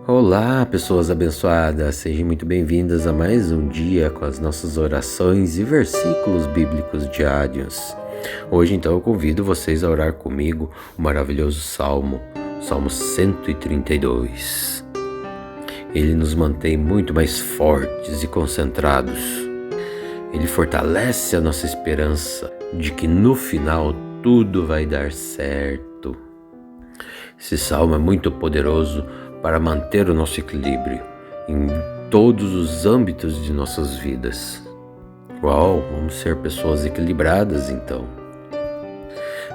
Olá, pessoas abençoadas, sejam muito bem-vindas a mais um dia com as nossas orações e versículos bíblicos diários. Hoje, então, eu convido vocês a orar comigo o maravilhoso Salmo 132. Ele nos mantém muito mais fortes e concentrados. Ele fortalece a nossa esperança de que no final tudo vai dar certo. Esse salmo é muito poderoso para manter o nosso equilíbrio em todos os âmbitos de nossas vidas. Uau, vamos ser pessoas equilibradas então.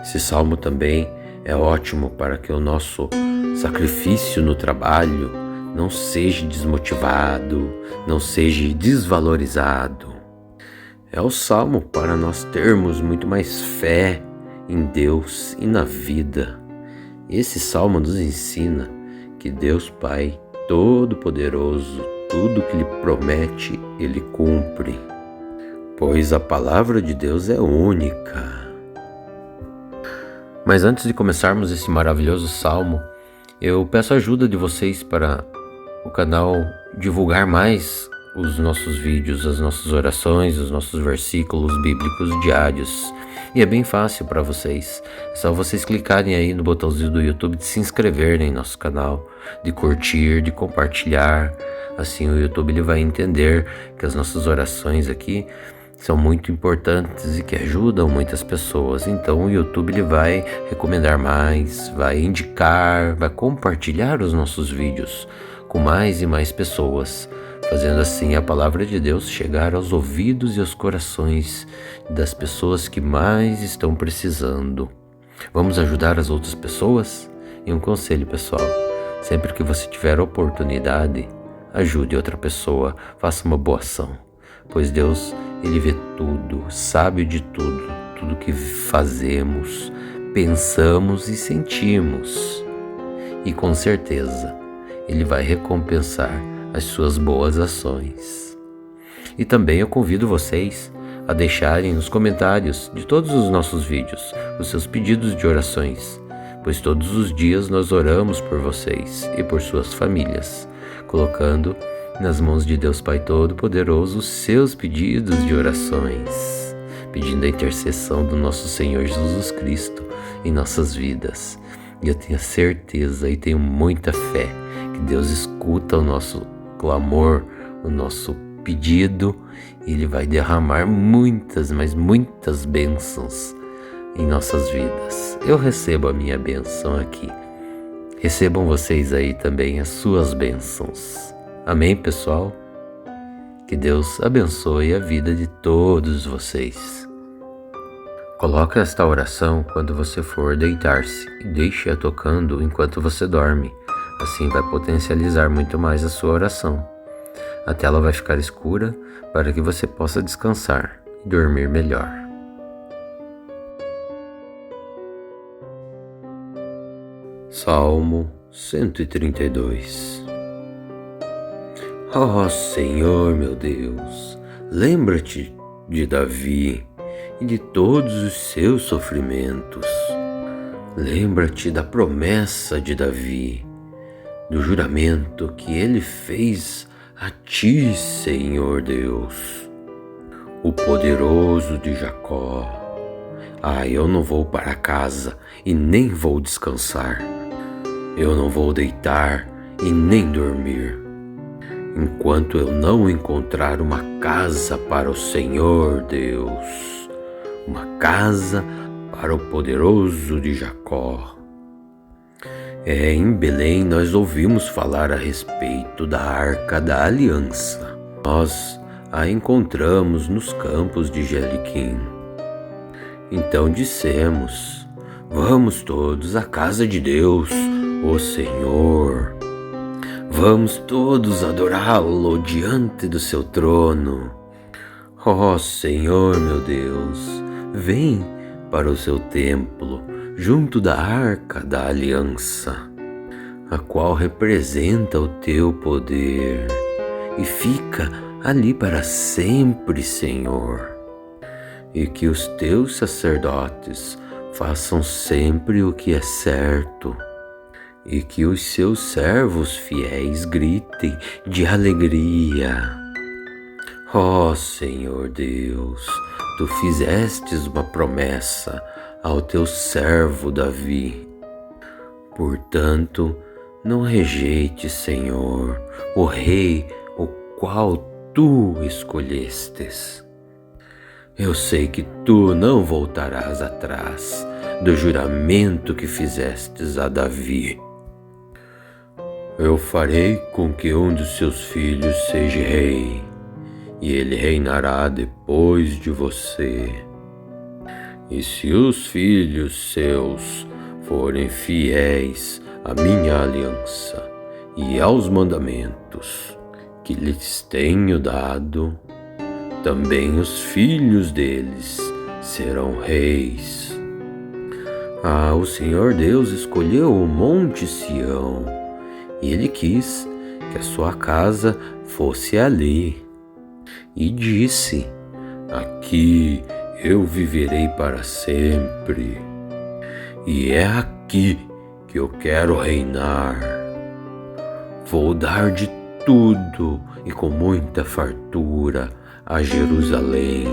Esse salmo também é ótimo para que o nosso sacrifício no trabalho não seja desmotivado, não seja desvalorizado. É o salmo para nós termos muito mais fé em Deus e na vida. Esse salmo nos ensina que Deus Pai Todo-Poderoso, tudo que Ele promete, Ele cumpre, pois a palavra de Deus é única. Mas antes de começarmos esse maravilhoso salmo, eu peço a ajuda de vocês para o canal divulgar mais os nossos vídeos, as nossas orações, os nossos versículos bíblicos diários. E é bem fácil para vocês, é só vocês clicarem aí no botãozinho do YouTube de se inscreverem em nosso canal, de curtir, de compartilhar. Assim o YouTube ele vai entender que as nossas orações aqui são muito importantes e que ajudam muitas pessoas. Então o YouTube ele vai recomendar mais, vai indicar, vai compartilhar os nossos vídeos com mais e mais pessoas, fazendo assim a palavra de Deus chegar aos ouvidos e aos corações das pessoas que mais estão precisando. Vamos ajudar as outras pessoas? E um conselho, pessoal: sempre que você tiver oportunidade, ajude outra pessoa, faça uma boa ação, pois Deus, Ele vê tudo, sabe de tudo, tudo que fazemos, pensamos e sentimos. E com certeza, Ele vai recompensar as suas boas ações. E também eu convido vocês a deixarem nos comentários de todos os nossos vídeos os seus pedidos de orações, pois todos os dias nós oramos por vocês e por suas famílias, colocando nas mãos de Deus Pai Todo-Poderoso os seus pedidos de orações, pedindo a intercessão do nosso Senhor Jesus Cristo em nossas vidas. E eu tenho certeza e tenho muita fé que Deus escuta o nosso clamor, o nosso pedido, e Ele vai derramar muitas, mas muitas bênçãos em nossas vidas. Eu recebo a minha bênção aqui. Recebam vocês aí também as suas bênçãos. Amém, pessoal? Que Deus abençoe a vida de todos vocês. Coloque esta oração quando você for deitar-se e deixe-a tocando enquanto você dorme. Assim vai potencializar muito mais a sua oração. A tela vai ficar escura para que você possa descansar e dormir melhor. Salmo 132. Ó Senhor meu Deus, lembra-te de Davi e de todos os seus sofrimentos. Lembra-te da promessa de Davi, do juramento que ele fez a ti, Senhor Deus, o poderoso de Jacó. Eu não vou para casa e nem vou descansar. Eu não vou deitar e nem dormir, enquanto eu não encontrar uma casa para o Senhor Deus, uma casa para o poderoso de Jacó. Em Belém nós ouvimos falar a respeito da Arca da Aliança. Nós a encontramos nos campos de Jeriquim. Então dissemos: vamos todos à casa de Deus, o Senhor. Vamos todos adorá-lo diante do seu trono. Ó Senhor meu Deus, vem para o seu templo, junto da Arca da Aliança, a qual representa o teu poder, e fica ali para sempre, Senhor. E que os teus sacerdotes façam sempre o que é certo, e que os seus servos fiéis gritem de alegria. Ó Senhor Deus, tu fizestes uma promessa ao teu servo Davi. Portanto, não rejeites, Senhor, o rei o qual tu escolhestes. Eu sei que tu não voltarás atrás do juramento que fizestes a Davi. Eu farei com que um dos seus filhos seja rei, e ele reinará depois de você. E se os filhos seus forem fiéis à minha aliança e aos mandamentos que lhes tenho dado, também os filhos deles serão reis. O Senhor Deus escolheu o Monte Sião, e Ele quis que a sua casa fosse ali. E disse: aqui eu viverei para sempre, e é aqui que eu quero reinar. Vou dar de tudo e com muita fartura a Jerusalém.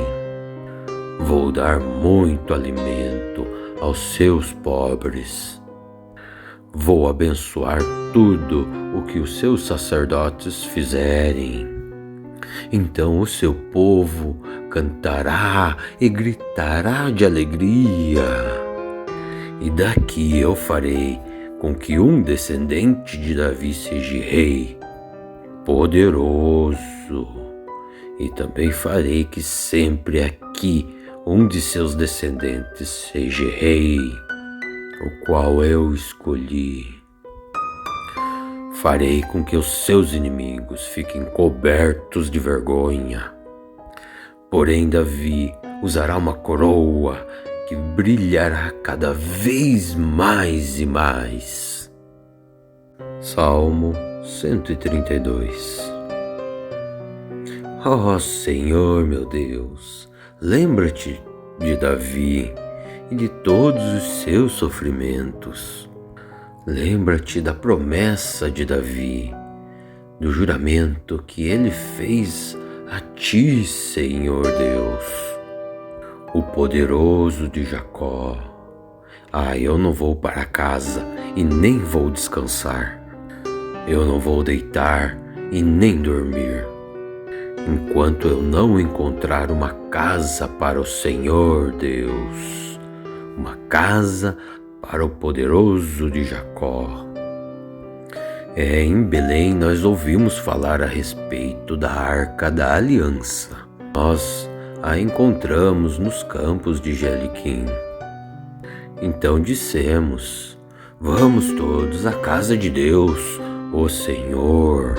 Vou dar muito alimento aos seus pobres. Vou abençoar tudo o que os seus sacerdotes fizerem. Então o seu povo cantará e gritará de alegria. E daqui eu farei com que um descendente de Davi seja rei, poderoso. E também farei que sempre aqui um de seus descendentes seja rei, o qual eu escolhi. Farei com que os seus inimigos fiquem cobertos de vergonha. Porém, Davi usará uma coroa que brilhará cada vez mais e mais. Salmo 132. Ó Senhor meu Deus, lembra-te de Davi e de todos os seus sofrimentos. Lembra-te da promessa de Davi, do juramento que ele fez a ti, Senhor Deus, o poderoso de Jacó. Eu não vou para casa e nem vou descansar. Eu não vou deitar e nem dormir, enquanto eu não encontrar uma casa para o Senhor Deus, uma casa para o poderoso de Jacó. Em Belém nós ouvimos falar a respeito da Arca da Aliança. Nós a encontramos nos campos de Jeliquim. Então dissemos: vamos todos à casa de Deus, o Senhor.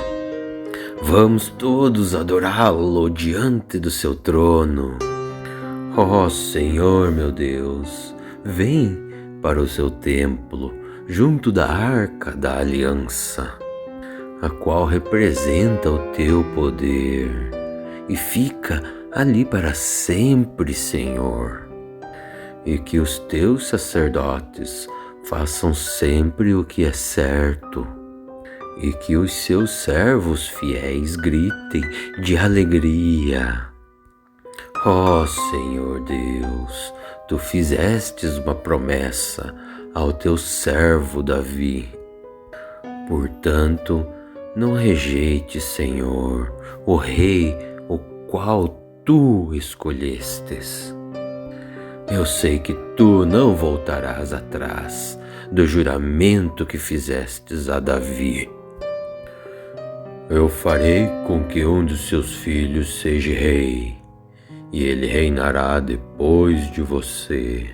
Vamos todos adorá-lo diante do seu trono. Ó Senhor meu Deus, vem para o seu templo, junto da Arca da Aliança, a qual representa o teu poder, e fica ali para sempre, Senhor. E que os teus sacerdotes façam sempre o que é certo, e que os seus servos fiéis gritem de alegria. Ó Senhor Deus, tu fizestes uma promessa ao teu servo Davi. Portanto, não rejeites, Senhor, o rei o qual tu escolhestes. Eu sei que tu não voltarás atrás do juramento que fizestes a Davi. Eu farei com que um dos seus filhos seja rei, e ele reinará depois de você.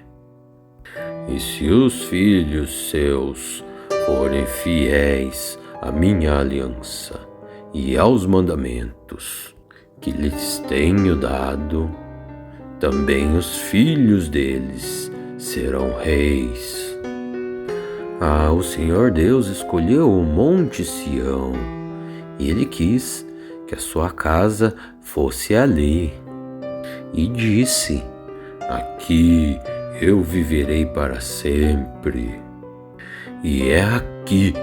E se os filhos seus forem fiéis à minha aliança e aos mandamentos que lhes tenho dado, também os filhos deles serão reis. O Senhor Deus escolheu o Monte Sião, e Ele quis que a sua casa fosse ali. E disse: aqui eu viverei para sempre, e é aqui aqui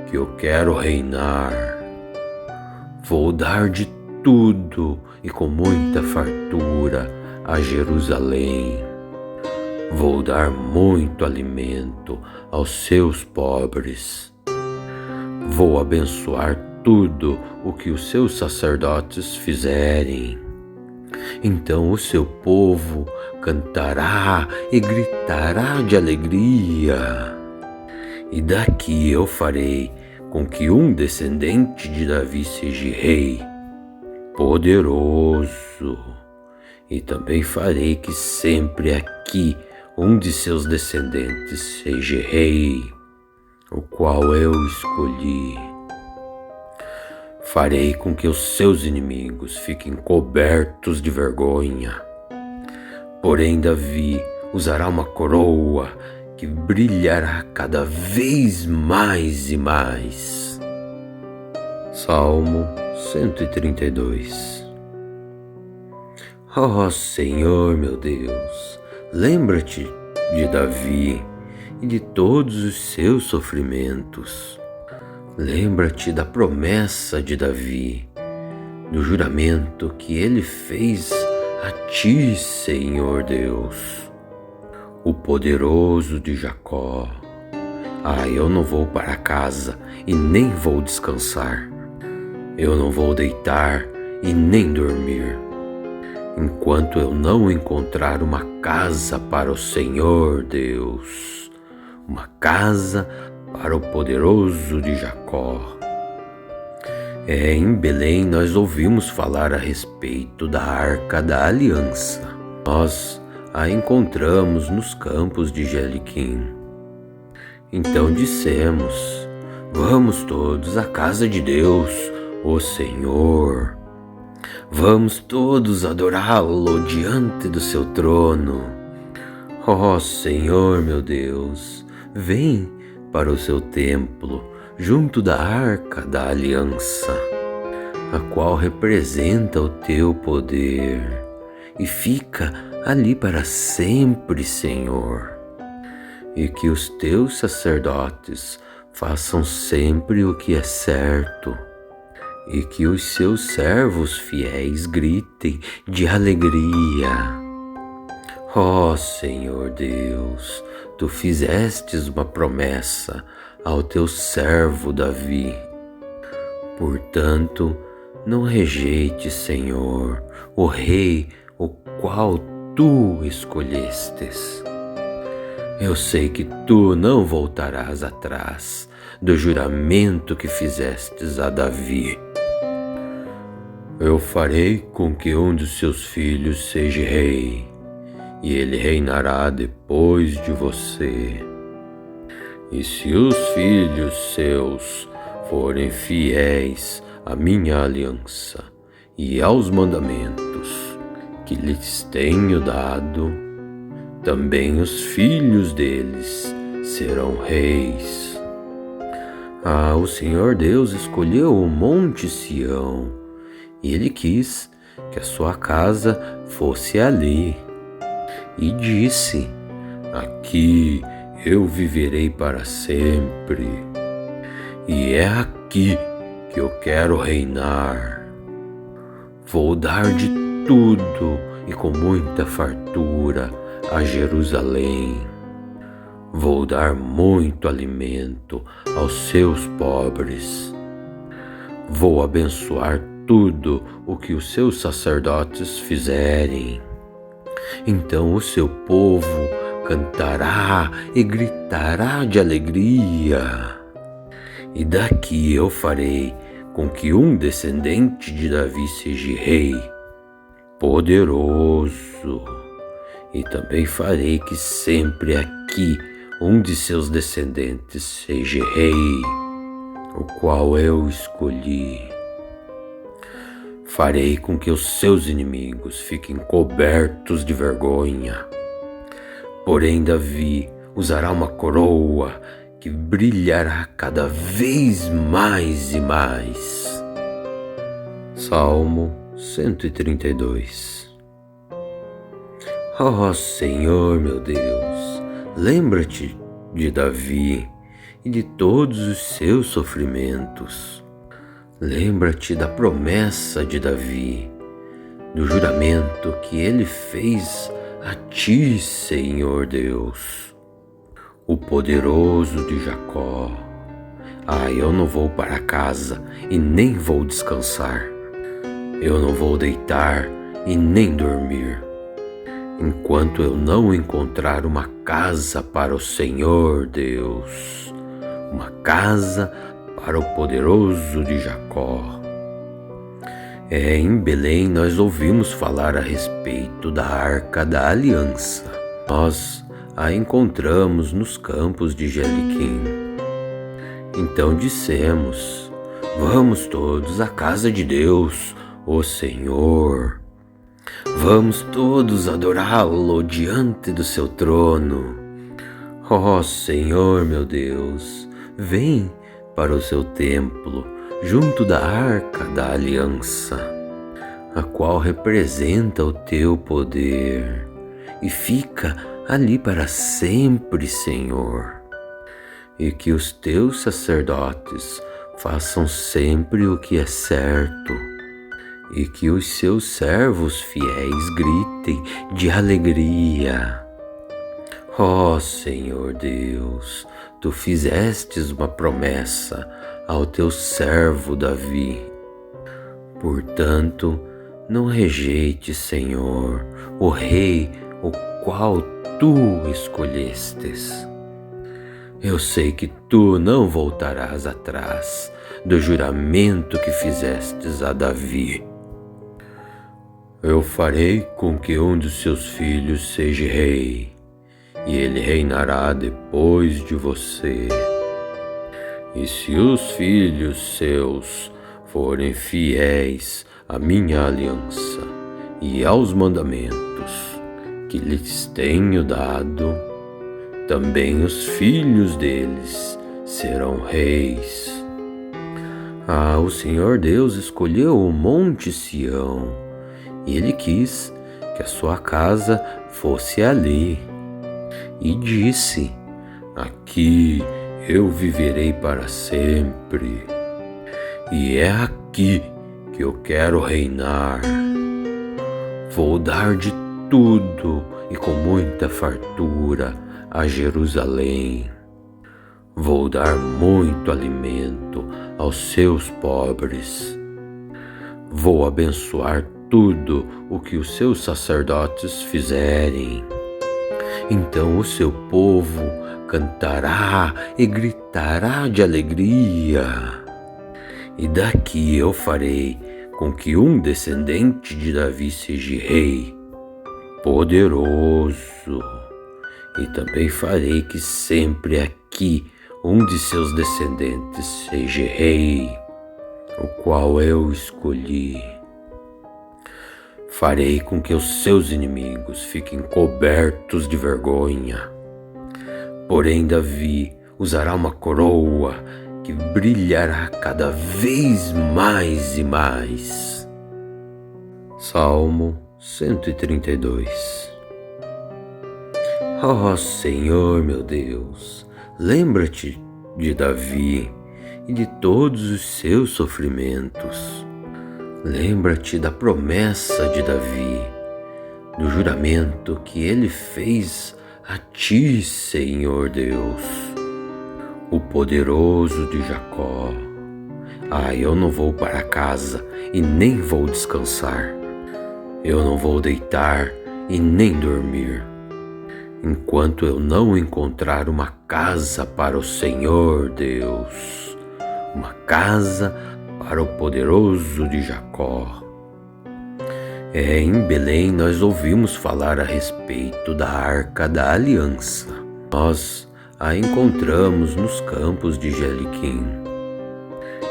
que eu quero reinar. Vou dar de tudo e com muita fartura a Jerusalém. Vou dar muito alimento aos seus pobres. Vou abençoar tudo o que os seus sacerdotes fizerem. Então o seu povo cantará e gritará de alegria. E daqui eu farei com que um descendente de Davi seja rei, poderoso. E também farei que sempre aqui um de seus descendentes seja rei, o qual eu escolhi. Farei com que os seus inimigos fiquem cobertos de vergonha. Porém, Davi usará uma coroa que brilhará cada vez mais e mais. Salmo 132. Ó Senhor meu Deus, lembra-te de Davi e de todos os seus sofrimentos. Lembra-te da promessa de Davi, do juramento que ele fez a ti, Senhor Deus, o poderoso de Jacó. Eu não vou para casa e nem vou descansar. Eu não vou deitar e nem dormir, enquanto eu não encontrar uma casa para o Senhor Deus, uma casa para o poderoso de Jacó. Em Belém nós ouvimos falar a respeito da Arca da Aliança. Nós a encontramos nos campos de Jeriquim. Então dissemos: vamos todos à casa de Deus, o Senhor. Vamos todos adorá-lo diante do seu trono. Ó Senhor meu Deus, vem para o seu templo, junto da Arca da Aliança, a qual representa o teu poder, e fica ali para sempre, Senhor. E que os teus sacerdotes façam sempre o que é certo, e que os seus servos fiéis gritem de alegria. Ó Senhor Deus, tu fizestes uma promessa ao teu servo Davi. Portanto, não rejeite, Senhor, o rei o qual tu escolhestes. Eu sei que tu não voltarás atrás do juramento que fizestes a Davi. Eu farei com que um dos seus filhos seja rei, e ele reinará depois de você. E se os filhos seus forem fiéis à minha aliança e aos mandamentos que lhes tenho dado, também os filhos deles serão reis. O Senhor Deus escolheu o Monte Sião, e Ele quis que a sua casa fosse ali. E disse: aqui eu viverei para sempre, e é aqui que eu quero reinar. Vou dar de tudo e com muita fartura a Jerusalém. Vou dar muito alimento aos seus pobres. Vou abençoar tudo o que os seus sacerdotes fizerem. Então o seu povo cantará e gritará de alegria. E daqui eu farei com que um descendente de Davi seja rei, poderoso. E também farei que sempre aqui um de seus descendentes seja rei, o qual eu escolhi. Farei com que os seus inimigos fiquem cobertos de vergonha. Porém, Davi usará uma coroa que brilhará cada vez mais e mais. Salmo 132. Ó Senhor meu Deus, lembra-te de Davi e de todos os seus sofrimentos. Lembra-te da promessa de Davi, do juramento que ele fez a ti, Senhor Deus, o poderoso de Jacó. Eu não vou para casa e nem vou descansar. Eu não vou deitar e nem dormir, enquanto eu não encontrar uma casa para o Senhor Deus, uma casa para o poderoso de Jacó. Em Belém nós ouvimos falar a respeito da Arca da Aliança. Nós a encontramos nos campos de Jeriquim. Então dissemos: vamos todos à casa de Deus, o Senhor. Vamos todos adorá-lo diante do seu trono. Senhor meu Deus, vem para o seu templo, junto da Arca da Aliança, a qual representa o teu poder, e fica ali para sempre, Senhor. E que os teus sacerdotes façam sempre o que é certo, e que os seus servos fiéis gritem de alegria. Senhor Deus, tu fizestes uma promessa ao teu servo Davi. Portanto, não rejeite, Senhor, o rei o qual tu escolhestes. Eu sei que tu não voltarás atrás do juramento que fizestes a Davi. Eu farei com que um dos seus filhos seja rei, e ele reinará depois de você. E se os filhos seus forem fiéis à minha aliança e aos mandamentos que lhes tenho dado, também os filhos deles serão reis. O Senhor Deus escolheu o Monte Sião, e Ele quis que a sua casa fosse ali. E disse: aqui eu viverei para sempre, e é aqui que eu quero reinar. Vou dar de tudo e com muita fartura a Jerusalém. Vou dar muito alimento aos seus pobres. Vou abençoar tudo o que os seus sacerdotes fizerem. Então o seu povo cantará e gritará de alegria. E daqui eu farei com que um descendente de Davi seja rei, poderoso. E também farei que sempre aqui um de seus descendentes seja rei, o qual eu escolhi. Farei com que os seus inimigos fiquem cobertos de vergonha. Porém, Davi usará uma coroa que brilhará cada vez mais e mais. Salmo 132. Senhor meu Deus, lembra-te de Davi e de todos os seus sofrimentos. Lembra-te da promessa de Davi, do juramento que ele fez a ti, Senhor Deus, o poderoso de Jacó. Eu não vou para casa e nem vou descansar. Eu não vou deitar e nem dormir, enquanto eu não encontrar uma casa para o Senhor Deus, uma casa para o poderoso de Jacó. Em Belém nós ouvimos falar a respeito da Arca da Aliança. Nós a encontramos nos campos de Jeriquim.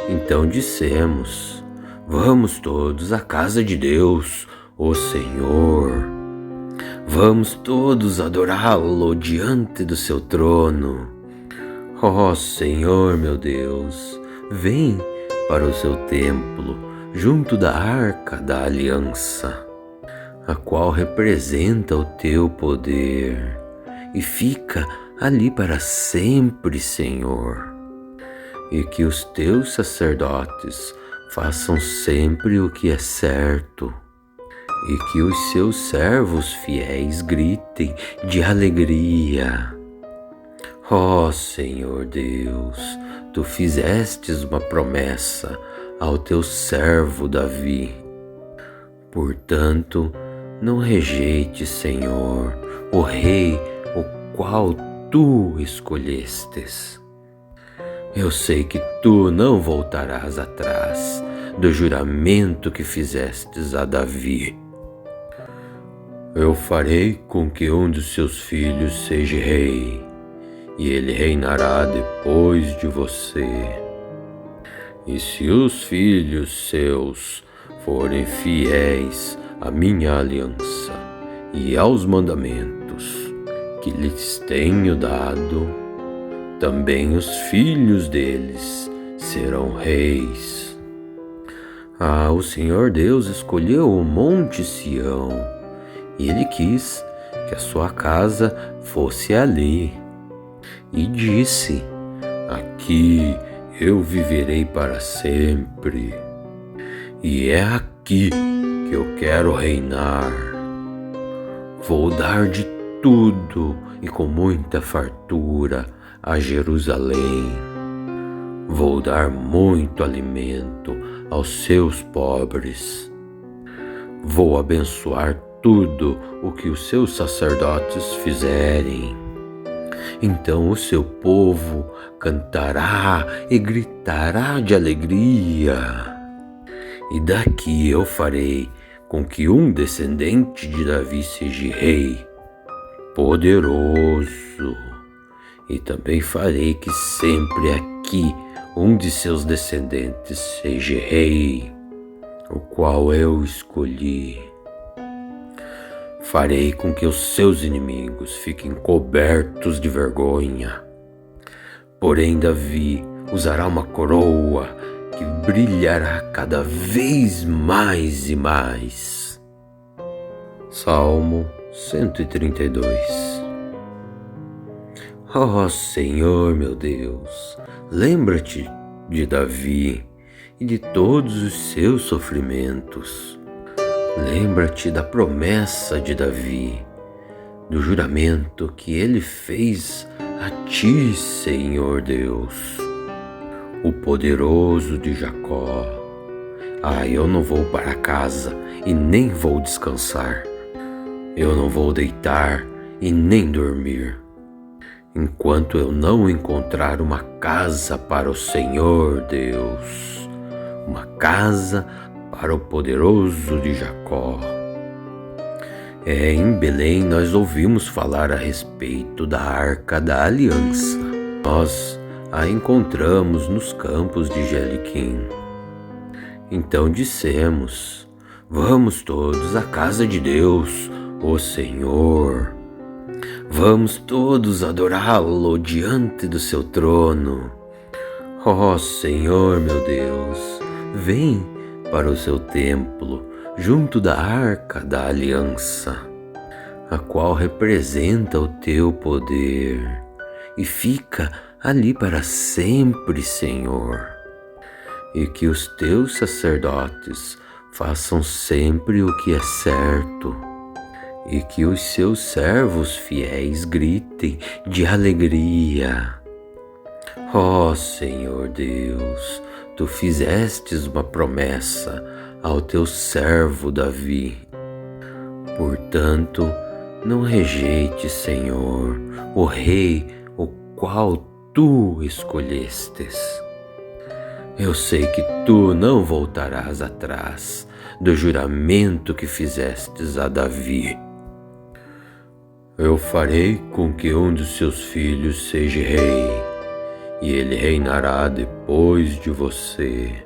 Então dissemos: vamos todos à casa de Deus, o Senhor. Vamos todos adorá-lo diante do seu trono. Senhor meu Deus, vem para o seu templo, junto da Arca da Aliança, a qual representa o teu poder, e fica ali para sempre, Senhor, e que os teus sacerdotes façam sempre o que é certo, e que os seus servos fiéis gritem de alegria. Ó Senhor Deus, tu fizestes uma promessa ao teu servo Davi. Portanto, não rejeite, Senhor, o rei o qual tu escolhestes. Eu sei que tu não voltarás atrás do juramento que fizestes a Davi. Eu farei com que um dos seus filhos seja rei, e ele reinará depois de você. E se os filhos seus forem fiéis à minha aliança e aos mandamentos que lhes tenho dado, também os filhos deles serão reis. O Senhor Deus escolheu o Monte Sião, e Ele quis que a sua casa fosse ali. E disse: aqui eu viverei para sempre, e é aqui que eu quero reinar. Vou dar de tudo e com muita fartura a Jerusalém. Vou dar muito alimento aos seus pobres. Vou abençoar tudo o que os seus sacerdotes fizerem. Então o seu povo cantará e gritará de alegria. E daqui eu farei com que um descendente de Davi seja rei, poderoso. E também farei que sempre aqui um de seus descendentes seja rei, o qual eu escolhi. Farei com que os seus inimigos fiquem cobertos de vergonha. Porém, Davi usará uma coroa que brilhará cada vez mais e mais. Salmo 132. Ó Senhor meu Deus, lembra-te de Davi e de todos os seus sofrimentos. Lembra-te da promessa de Davi, do juramento que ele fez a ti, Senhor Deus, o poderoso de Jacó. Eu não vou para casa e nem vou descansar. Eu não vou deitar e nem dormir, enquanto eu não encontrar uma casa para o Senhor Deus, uma casa para o poderoso de Jacó. Em Belém nós ouvimos falar a respeito da Arca da Aliança. Nós a encontramos nos campos de Jeliquim. Então dissemos: vamos todos à casa de Deus, o Senhor. Vamos todos adorá-lo diante do seu trono. Ó Senhor meu Deus, vem para o seu templo, junto da Arca da Aliança, a qual representa o teu poder, e fica ali para sempre, Senhor. E que os teus sacerdotes façam sempre o que é certo, e que os seus servos fiéis gritem de alegria. Ó Senhor Deus, tu fizestes uma promessa ao teu servo Davi. Portanto, não rejeite, Senhor, o rei o qual tu escolhestes. Eu sei que tu não voltarás atrás do juramento que fizestes a Davi. Eu farei com que um dos seus filhos seja rei, e ele reinará depois de você.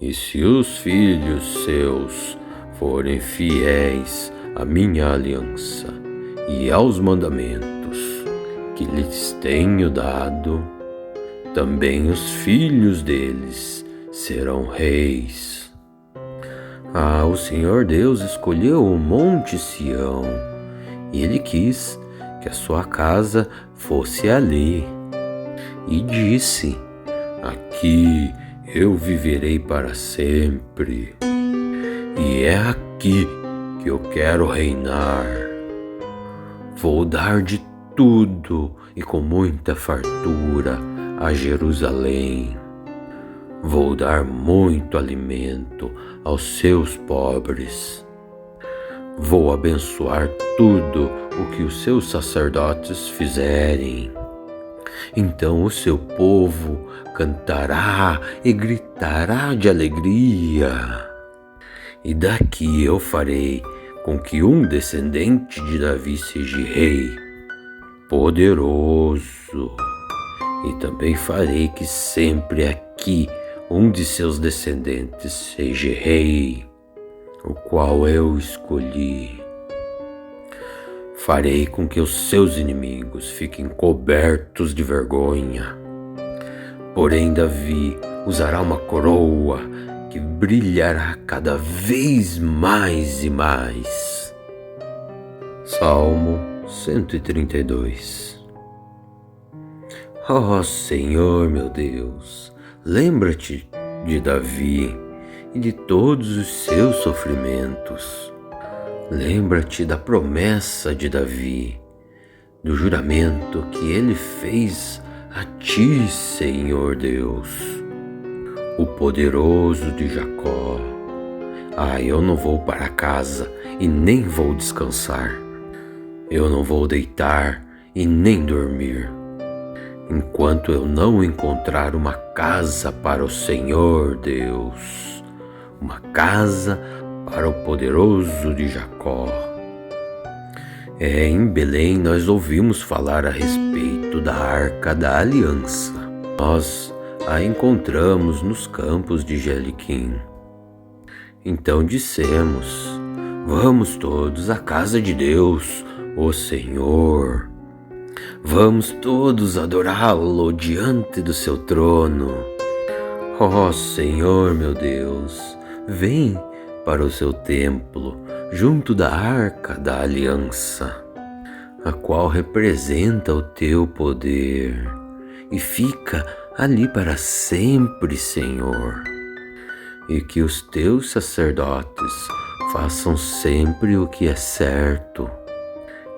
E se os filhos seus forem fiéis à minha aliança e aos mandamentos que lhes tenho dado, também os filhos deles serão reis. O Senhor Deus escolheu o Monte Sião, e Ele quis que a sua casa fosse ali, e disse: aqui eu viverei para sempre, e é aqui que eu quero reinar. Vou dar de tudo e com muita fartura a Jerusalém. Vou dar muito alimento aos seus pobres. Vou abençoar tudo o que os seus sacerdotes fizerem. Então o seu povo cantará e gritará de alegria. E daqui eu farei com que um descendente de Davi seja rei, poderoso. E também farei que sempre aqui um de seus descendentes seja rei, o qual eu escolhi. Farei com que os seus inimigos fiquem cobertos de vergonha. Porém, Davi usará uma coroa que brilhará cada vez mais e mais. Salmo 132. Ó Senhor meu Deus, lembra-te de Davi e de todos os seus sofrimentos. Lembra-te da promessa de Davi, do juramento que ele fez a ti, Senhor Deus, o poderoso de Jacó. Eu não vou para casa e nem vou descansar. Eu não vou deitar e nem dormir, enquanto eu não encontrar uma casa para o Senhor Deus, uma casa para o poderoso de Jacó. Em Belém nós ouvimos falar a respeito da Arca da Aliança. Nós a encontramos nos campos de Jeriquim. Então dissemos: vamos todos à casa de Deus, o Senhor. Vamos todos adorá-lo diante do seu trono. Ó Senhor meu Deus, vem para o seu templo, junto da Arca da Aliança, a qual representa o teu poder, e fica ali para sempre, Senhor. E que os teus sacerdotes façam sempre o que é certo,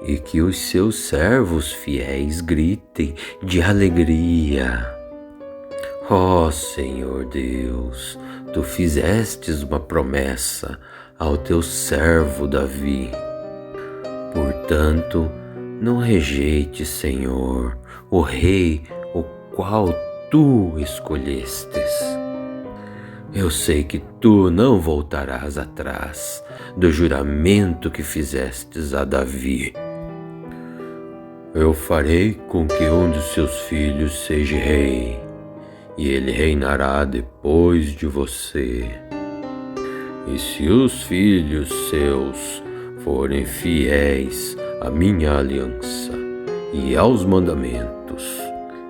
e que os seus servos fiéis gritem de alegria. Ó Senhor Deus, tu fizestes uma promessa ao teu servo Davi. Portanto, não rejeite, Senhor, o rei o qual tu escolhestes. Eu sei que tu não voltarás atrás do juramento que fizestes a Davi. Eu farei com que um de seus filhos seja rei, e ele reinará depois de você. E se os filhos seus forem fiéis à minha aliança e aos mandamentos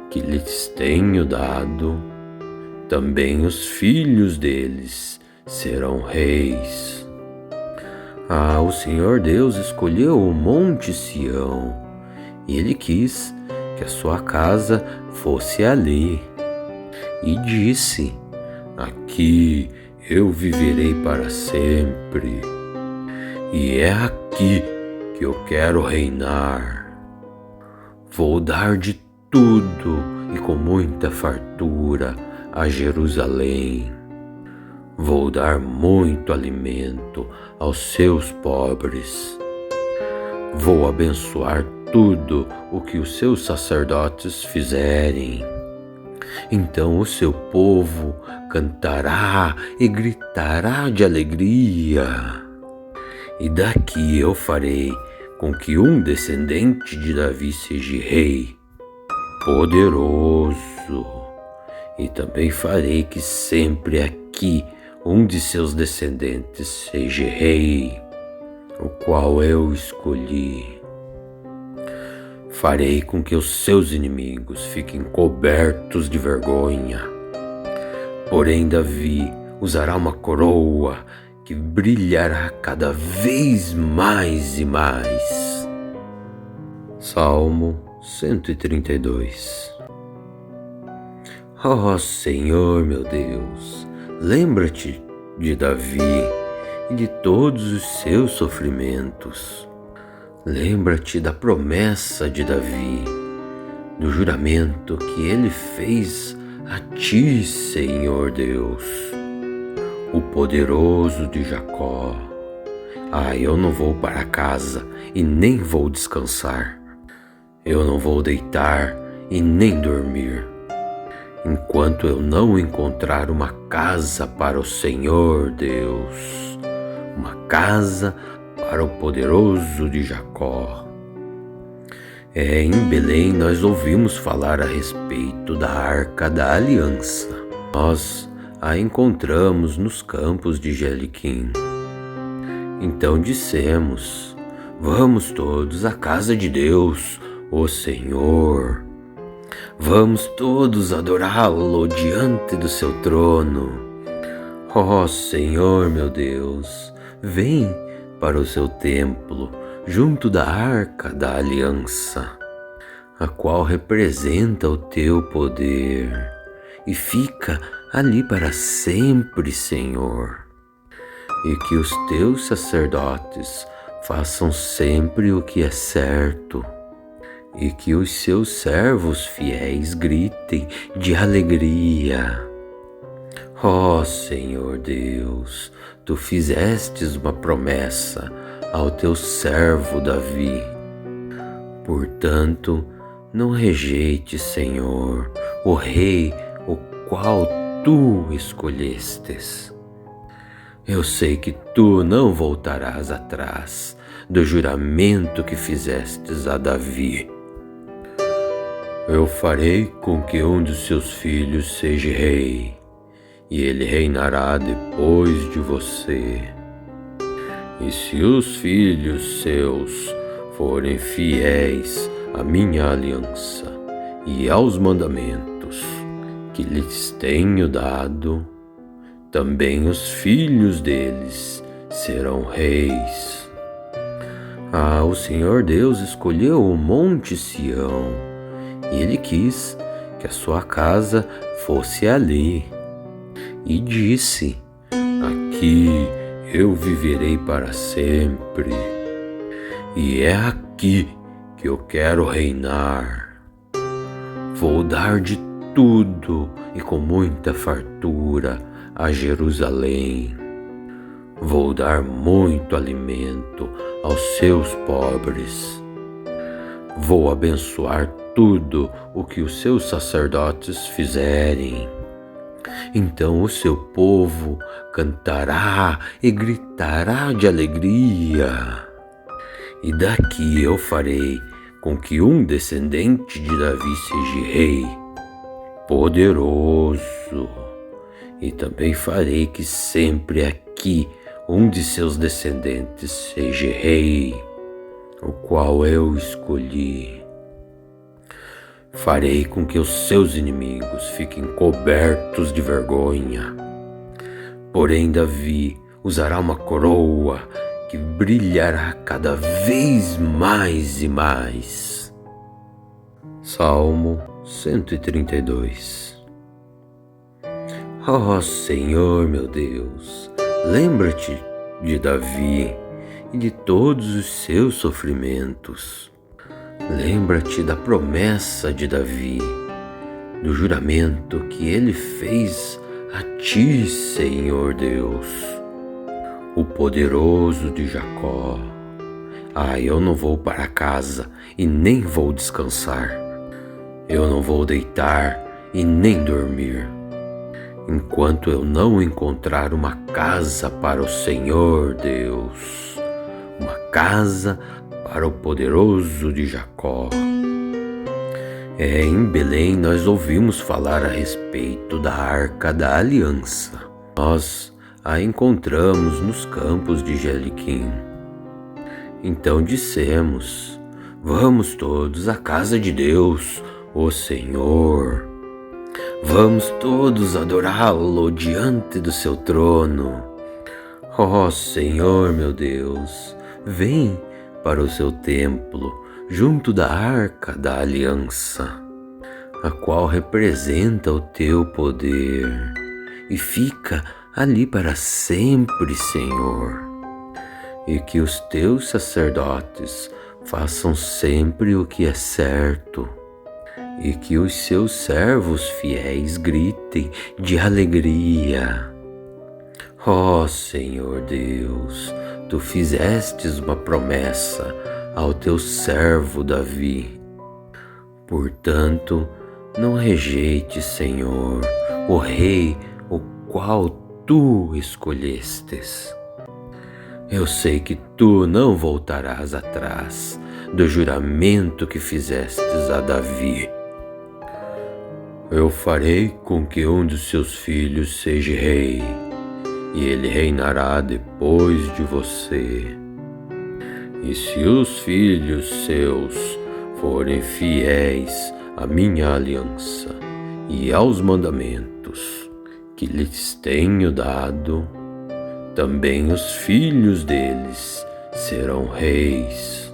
que lhes tenho dado, também os filhos deles serão reis. O Senhor Deus escolheu o Monte Sião, e Ele quis que a sua casa fosse ali, e disse: aqui eu viverei para sempre, e é aqui que eu quero reinar. Vou dar de tudo e com muita fartura a Jerusalém. Vou dar muito alimento aos seus pobres. Vou abençoar tudo o que os seus sacerdotes fizerem. Então o seu povo cantará e gritará de alegria. E daqui eu farei com que um descendente de Davi seja rei, poderoso. E também farei que sempre aqui um de seus descendentes seja rei, o qual eu escolhi. Farei com que os seus inimigos fiquem cobertos de vergonha. Porém, Davi usará uma coroa que brilhará cada vez mais e mais. Salmo 132. Ó Senhor meu Deus, lembra-te de Davi e de todos os seus sofrimentos. Lembra-te da promessa de Davi, do juramento que ele fez a ti, Senhor Deus, o poderoso de Jacó. Eu não vou para casa e nem vou descansar. Eu não vou deitar e nem dormir, enquanto eu não encontrar uma casa para o Senhor Deus, uma casa para o poderoso de Jacó. Em Belém nós ouvimos falar a respeito da Arca da Aliança. Nós a encontramos nos campos de Jeliquim. Então dissemos: vamos todos à casa de Deus, o Senhor. Vamos todos adorá-lo diante do seu trono. Ó Senhor meu Deus, vem para o seu templo, junto da Arca da Aliança, a qual representa o teu poder, e fica ali para sempre, Senhor. E que os teus sacerdotes façam sempre o que é certo, e que os seus servos fiéis gritem de alegria. Ó Senhor Deus, tu fizestes uma promessa ao teu servo Davi. Portanto, não rejeite, Senhor, o rei o qual tu escolhestes. Eu sei que tu não voltarás atrás do juramento que fizestes a Davi. Eu farei com que um dos seus filhos seja rei, e ele reinará depois de você. E se os filhos seus forem fiéis à minha aliança e aos mandamentos que lhes tenho dado, também os filhos deles serão reis. O Senhor Deus escolheu o Monte Sião, e Ele quis que a sua casa fosse ali. E disse: aqui eu viverei para sempre, e é aqui que eu quero reinar. Vou dar de tudo e com muita fartura a Jerusalém. Vou dar muito alimento aos seus pobres. Vou abençoar tudo o que os seus sacerdotes fizerem. Então o seu povo cantará e gritará de alegria. E daqui eu farei com que um descendente de Davi seja rei, poderoso. E também farei que sempre aqui um de seus descendentes seja rei, o qual eu escolhi. Farei com que os seus inimigos fiquem cobertos de vergonha. Porém, Davi usará uma coroa que brilhará cada vez mais e mais. Salmo 132. Ó Senhor meu Deus, lembra-te de Davi e de todos os seus sofrimentos. Lembra-te da promessa de Davi, do juramento que ele fez a ti, Senhor Deus, o poderoso de Jacó. Eu não vou para casa e nem vou descansar. Eu não vou deitar e nem dormir, enquanto eu não encontrar uma casa para o Senhor Deus, uma casa para o poderoso de Jacó. Em Belém nós ouvimos falar a respeito da Arca da Aliança. Nós a encontramos nos campos de Jeliquim. Então dissemos: vamos todos à casa de Deus, o Senhor. Vamos todos adorá-lo diante do seu trono. Ó Senhor meu Deus, vem para o seu templo, junto da arca da aliança, a qual representa o teu poder e fica ali para sempre, Senhor. E que os teus sacerdotes façam sempre o que é certo, e que os seus servos fiéis gritem de alegria. Ó Senhor Deus, tu fizestes uma promessa ao teu servo Davi. Portanto, não rejeite, Senhor, o rei o qual tu escolhestes. Eu sei que tu não voltarás atrás do juramento que fizestes a Davi. Eu farei com que um dos seus filhos seja rei, e ele reinará depois de você. E se os filhos seus forem fiéis à minha aliança e aos mandamentos que lhes tenho dado, também os filhos deles serão reis.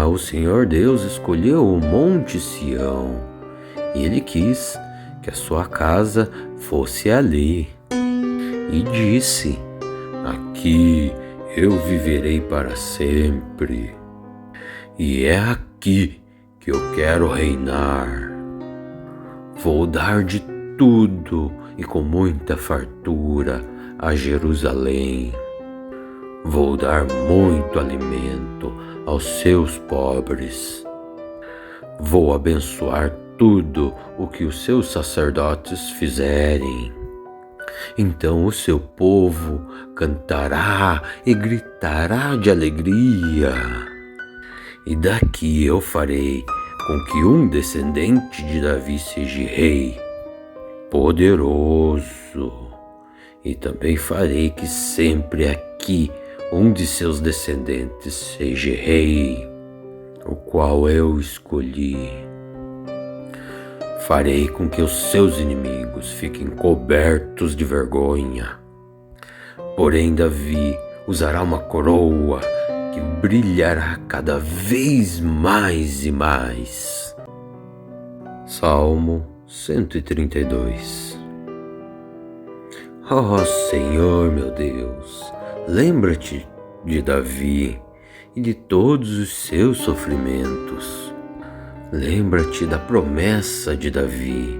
O Senhor Deus escolheu o Monte Sião, e Ele quis que a sua casa fosse ali. E disse: aqui eu viverei para sempre, e é aqui que eu quero reinar. Vou dar de tudo e com muita fartura a Jerusalém. Vou dar muito alimento aos seus pobres. Vou abençoar tudo o que os seus sacerdotes fizerem. Então o seu povo cantará e gritará de alegria. E daqui eu farei com que um descendente de Davi seja rei, poderoso. E também farei que sempre aqui um de seus descendentes seja rei, o qual eu escolhi. Farei com que os seus inimigos fiquem cobertos de vergonha. Porém, Davi usará uma coroa que brilhará cada vez mais e mais. Salmo 132. Ó Senhor meu Deus, lembra-te de Davi e de todos os seus sofrimentos. Lembra-te da promessa de Davi,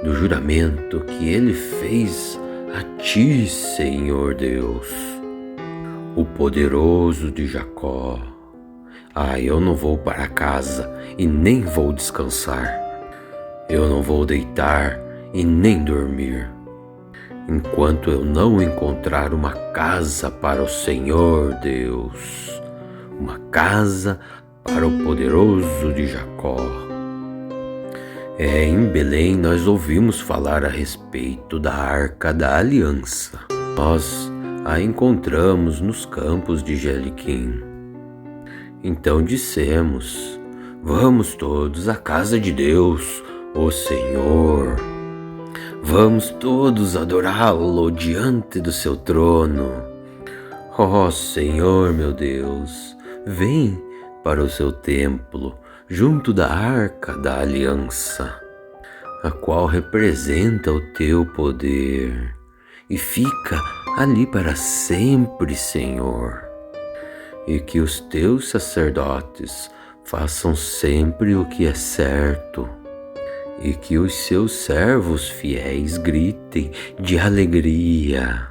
do juramento que ele fez a ti, Senhor Deus, o poderoso de Jacó. Eu não vou para casa e nem vou descansar. Eu não vou deitar e nem dormir, enquanto eu não encontrar uma casa para o Senhor Deus, uma casa para o poderoso de Jacó. Em Belém nós ouvimos falar a respeito da Arca da Aliança. Nós a encontramos nos campos de Jeriquim. Então dissemos: vamos todos à casa de Deus, o Senhor. Vamos todos adorá-lo diante do seu trono. Ó Senhor meu Deus, vem para o seu templo, junto da Arca da Aliança, a qual representa o teu poder, e fica ali para sempre, Senhor. E que os teus sacerdotes façam sempre o que é certo, e que os seus servos fiéis gritem de alegria.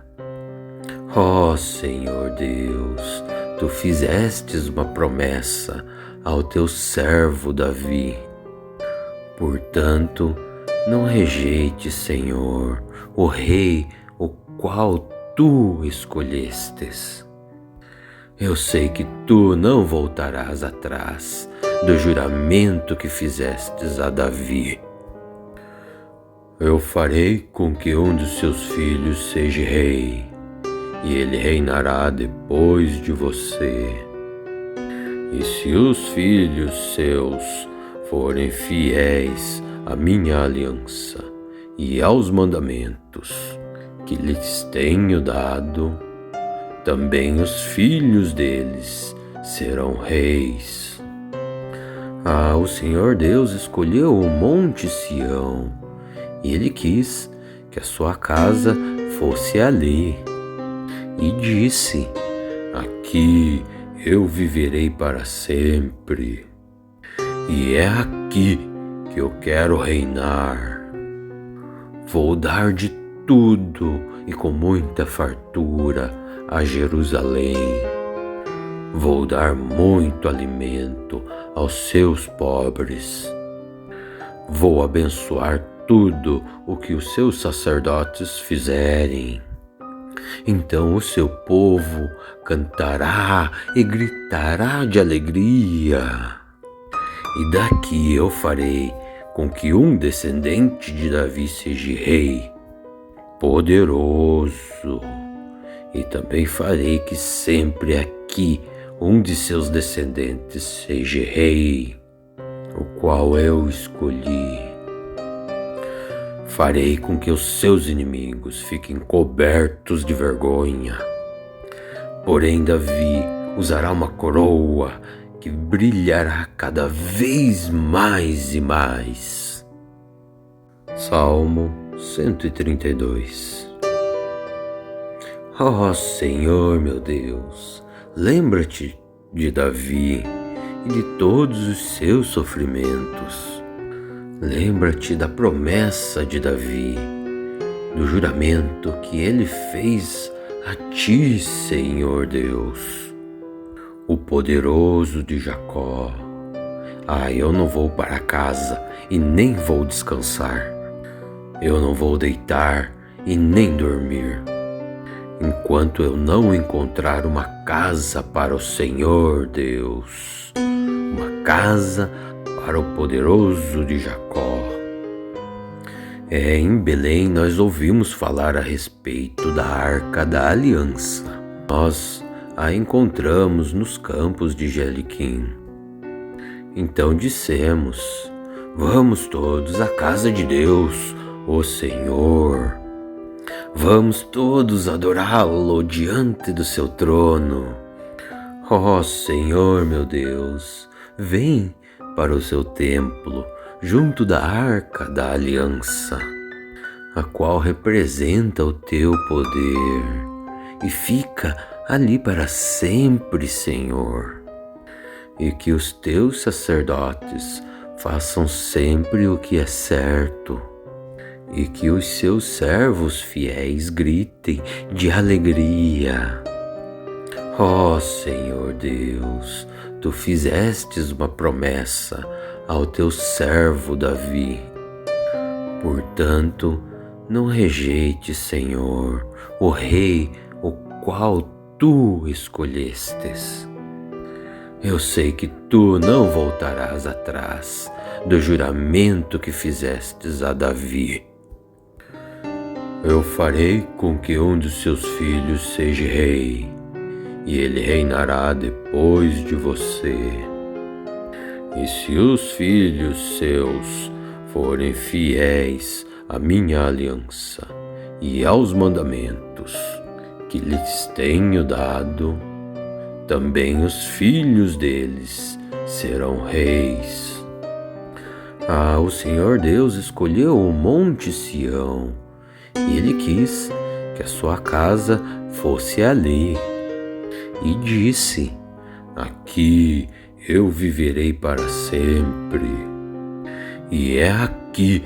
Ó Senhor Deus, tu fizestes uma promessa ao teu servo Davi. Portanto, não rejeite, Senhor, o rei o qual tu escolhestes. Eu sei que tu não voltarás atrás do juramento que fizestes a Davi. Eu farei com que um dos seus filhos seja rei, e ele reinará depois de você. E se os filhos seus forem fiéis à minha aliança e aos mandamentos que lhes tenho dado, também os filhos deles serão reis. O Senhor Deus escolheu o Monte Sião, e Ele quis que a sua casa fosse ali. E disse: aqui eu viverei para sempre, e é aqui que eu quero reinar. Vou dar de tudo e com muita fartura a Jerusalém. Vou dar muito alimento aos seus pobres. Vou abençoar tudo o que os seus sacerdotes fizerem. Então o seu povo cantará e gritará de alegria. E daqui eu farei com que um descendente de Davi seja rei, poderoso. E também farei que sempre aqui um de seus descendentes seja rei, o qual eu escolhi. Farei com que os seus inimigos fiquem cobertos de vergonha. Porém, Davi usará uma coroa que brilhará cada vez mais e mais. Salmo 132. Senhor meu Deus, lembra-te de Davi e de todos os seus sofrimentos. Lembra-te da promessa de Davi, do juramento que ele fez a ti, Senhor Deus, o poderoso de Jacó. Eu não vou para casa e nem vou descansar. Eu não vou deitar e nem dormir, enquanto eu não encontrar uma casa para o Senhor Deus, uma casa para o poderoso de Jacó. Em Belém nós ouvimos falar a respeito da Arca da Aliança. Nós a encontramos nos campos de Jeriquim. Então dissemos: vamos todos à casa de Deus, o Senhor. Vamos todos adorá-lo diante do seu trono. Senhor meu Deus, vem para o seu templo, junto da Arca da Aliança, a qual representa o teu poder, e fica ali para sempre, Senhor. E que os teus sacerdotes façam sempre o que é certo, e que os seus servos fiéis gritem de alegria. Senhor Deus, tu fizestes uma promessa ao teu servo Davi. Portanto, não rejeite, Senhor, o rei o qual tu escolhestes. Eu sei que tu não voltarás atrás do juramento que fizestes a Davi. Eu farei com que um dos seus filhos seja rei, e ele reinará depois de você. E se os filhos seus forem fiéis à minha aliança e aos mandamentos que lhes tenho dado, também os filhos deles serão reis. O Senhor Deus escolheu o Monte Sião, e Ele quis que a sua casa fosse ali. E disse: aqui eu viverei para sempre, e é aqui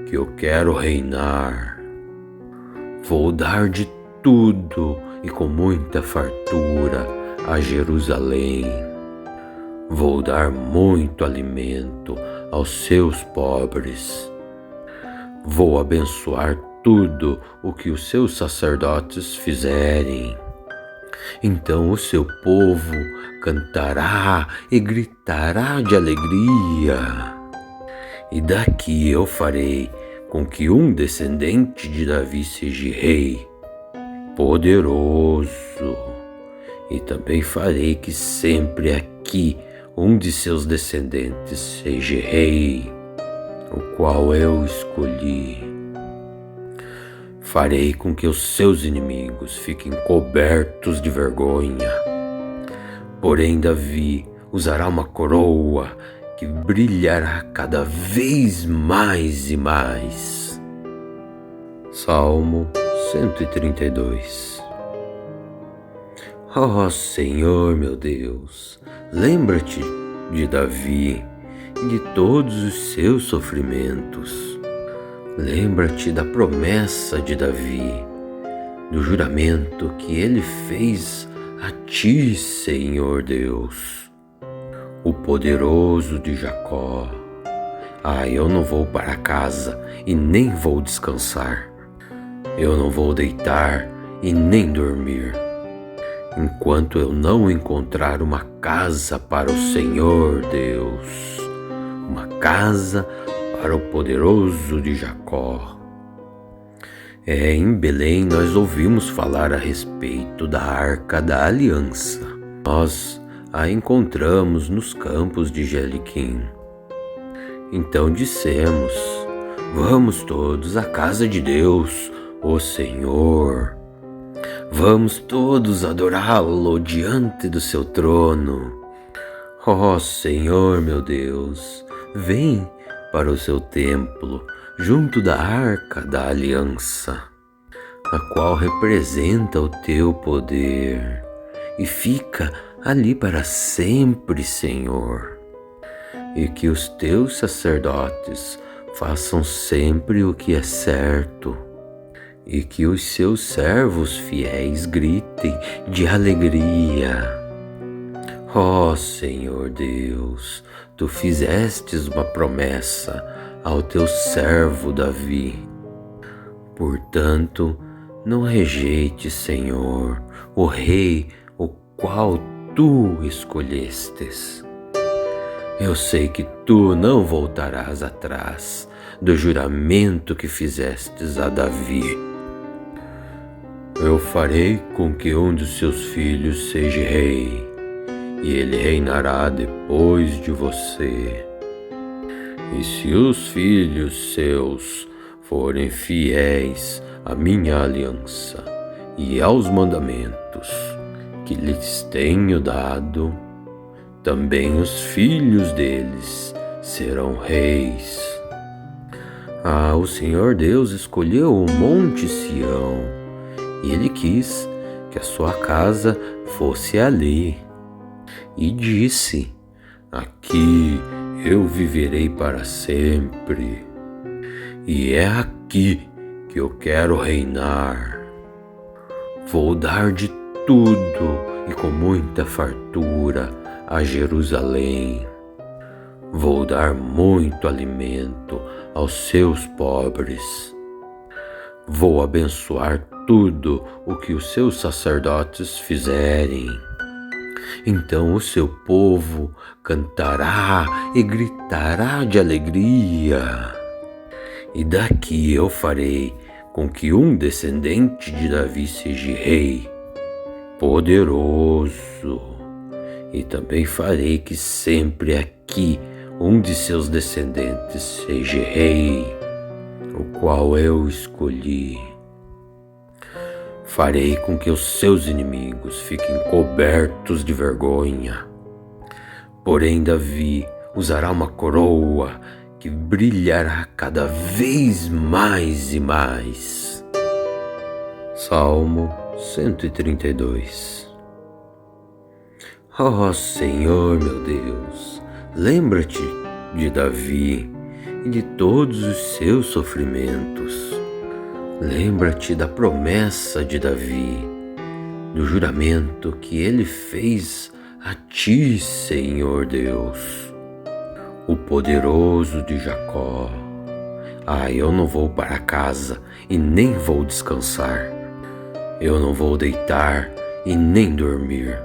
que eu quero reinar. Vou dar de tudo e com muita fartura a Jerusalém. Vou dar muito alimento aos seus pobres. Vou abençoar tudo o que os seus sacerdotes fizerem. Então o seu povo cantará e gritará de alegria. E daqui eu farei com que um descendente de Davi seja rei, poderoso. E também farei que sempre aqui um de seus descendentes seja rei, o qual eu escolhi. Farei com que os seus inimigos fiquem cobertos de vergonha. Porém, Davi usará uma coroa que brilhará cada vez mais e mais. Salmo 132. Ó Senhor meu Deus, lembra-te de Davi e de todos os seus sofrimentos. Lembra-te da promessa de Davi, do juramento que ele fez a ti, Senhor Deus, o poderoso de Jacó. Eu não vou para casa e nem vou descansar. Eu não vou deitar e nem dormir, enquanto eu não encontrar uma casa para o Senhor Deus, uma casa para o poderoso de Jacó. Em Belém nós ouvimos falar a respeito da Arca da Aliança. Nós a encontramos nos campos de Jeliquim. Então dissemos: vamos todos à casa de Deus, o Senhor. Vamos todos adorá-lo diante do seu trono. Ó Senhor meu Deus, vem para o seu templo, junto da Arca da Aliança, a qual representa o teu poder, e fica ali para sempre, Senhor. E que os teus sacerdotes façam sempre o que é certo, e que os seus servos fiéis gritem de alegria. Ó Senhor Deus, tu fizestes uma promessa ao teu servo Davi. Portanto, não rejeite, Senhor, o rei o qual tu escolhestes. Eu sei que tu não voltarás atrás do juramento que fizestes a Davi. Eu farei com que um dos seus filhos seja rei, e ele reinará depois de você. E se os filhos seus forem fiéis à minha aliança e aos mandamentos que lhes tenho dado, também os filhos deles serão reis. O Senhor Deus escolheu o Monte Sião, e Ele quis que a sua casa fosse ali. E disse: aqui eu viverei para sempre, e é aqui que eu quero reinar. Vou dar de tudo e com muita fartura a Jerusalém. Vou dar muito alimento aos seus pobres. Vou abençoar tudo o que os seus sacerdotes fizerem. Então o seu povo cantará e gritará de alegria. E daqui eu farei com que um descendente de Davi seja rei, poderoso. E também farei que sempre aqui um de seus descendentes seja rei, o qual eu escolhi. Farei com que os seus inimigos fiquem cobertos de vergonha. Porém, Davi usará uma coroa que brilhará cada vez mais e mais. Salmo 132. Ó Senhor meu Deus, lembra-te de Davi e de todos os seus sofrimentos. Lembra-te da promessa de Davi, do juramento que ele fez a ti, Senhor Deus, o poderoso de Jacó. Eu não vou para casa e nem vou descansar. Eu não vou deitar e nem dormir,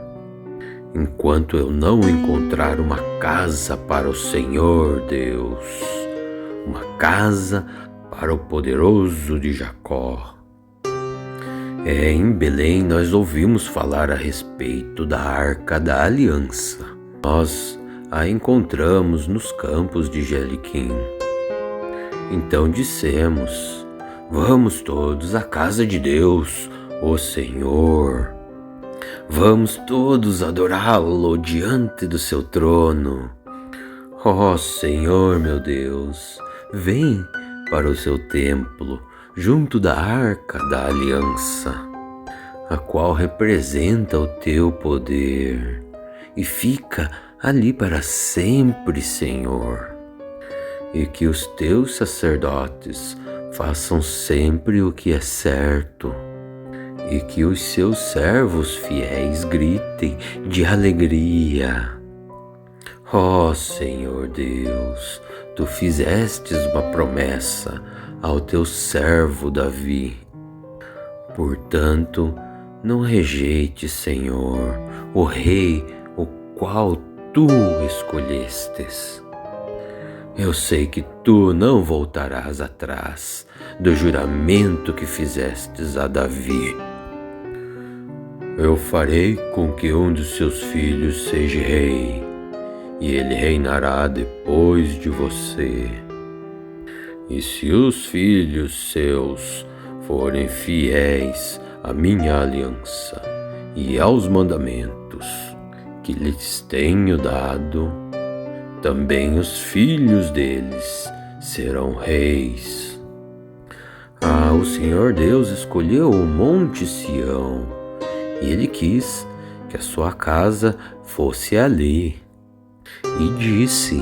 enquanto eu não encontrar uma casa para o Senhor Deus, uma casa para o poderoso de Jacó. Em Belém nós ouvimos falar a respeito da Arca da Aliança. Nós a encontramos nos campos de Jeliquim. Então dissemos: vamos todos à casa de Deus, o Senhor. Vamos todos adorá-lo diante do seu trono. Ó Senhor meu Deus, vem para o seu templo, junto da arca da aliança, a qual representa o teu poder, e fica ali para sempre, Senhor. E que os teus sacerdotes façam sempre o que é certo, e que os seus servos fiéis gritem de alegria. Ó Senhor Deus, tu fizestes uma promessa ao teu servo Davi. Portanto, não rejeite, Senhor, o rei o qual tu escolhestes. Eu sei que tu não voltarás atrás do juramento que fizestes a Davi. Eu farei com que um dos seus filhos seja rei, e ele reinará depois de você. E se os filhos seus forem fiéis à minha aliança e aos mandamentos que lhes tenho dado, também os filhos deles serão reis. O Senhor Deus escolheu o Monte Sião, e Ele quis que a sua casa fosse ali. E disse: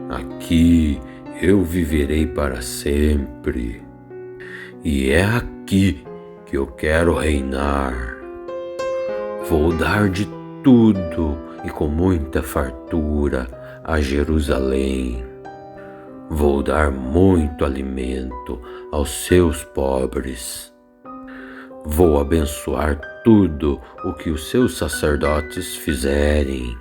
aqui eu viverei para sempre, e é aqui que eu quero reinar. Vou dar de tudo e com muita fartura a Jerusalém. Vou dar muito alimento aos seus pobres. Vou abençoar tudo o que os seus sacerdotes fizerem.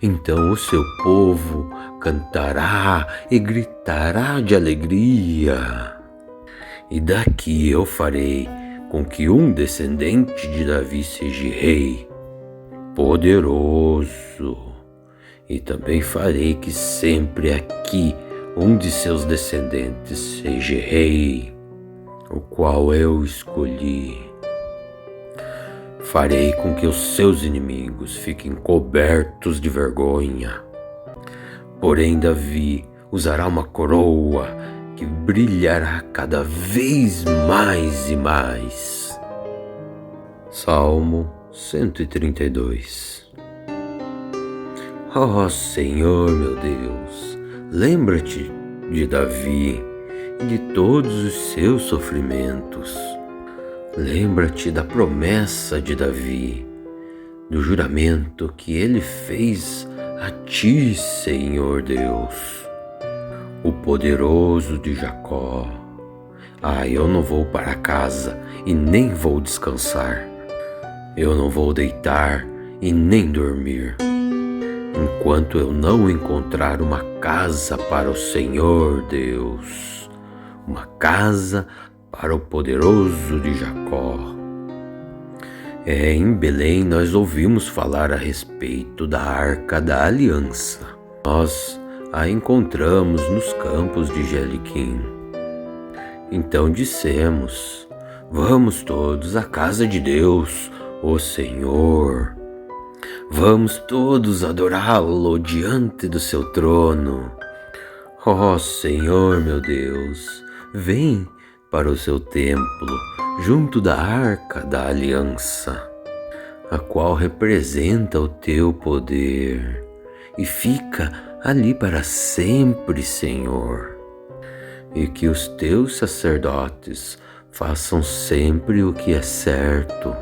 Então o seu povo cantará e gritará de alegria. E daqui eu farei com que um descendente de Davi seja rei, poderoso. E também farei que sempre aqui um de seus descendentes seja rei, o qual eu escolhi. Farei com que os seus inimigos fiquem cobertos de vergonha. Porém, Davi usará uma coroa que brilhará cada vez mais e mais. Salmo 132. Ó Senhor meu Deus, lembra-te de Davi e de todos os seus sofrimentos. Lembra-te da promessa de Davi, do juramento que ele fez a ti, Senhor Deus, o poderoso de Jacó. Eu não vou para casa e nem vou descansar. Eu não vou deitar e nem dormir, enquanto eu não encontrar uma casa para o Senhor Deus, uma casa para o poderoso de Jacó. Em Belém nós ouvimos falar a respeito da Arca da Aliança. Nós a encontramos nos campos de Jeriquim. Então dissemos: vamos todos à casa de Deus, o Senhor. Vamos todos adorá-lo diante do seu trono. Ó Senhor meu Deus, vem para o seu templo, junto da arca da aliança, a qual representa o teu poder, e fica ali para sempre, Senhor. E que os teus sacerdotes façam sempre o que é certo,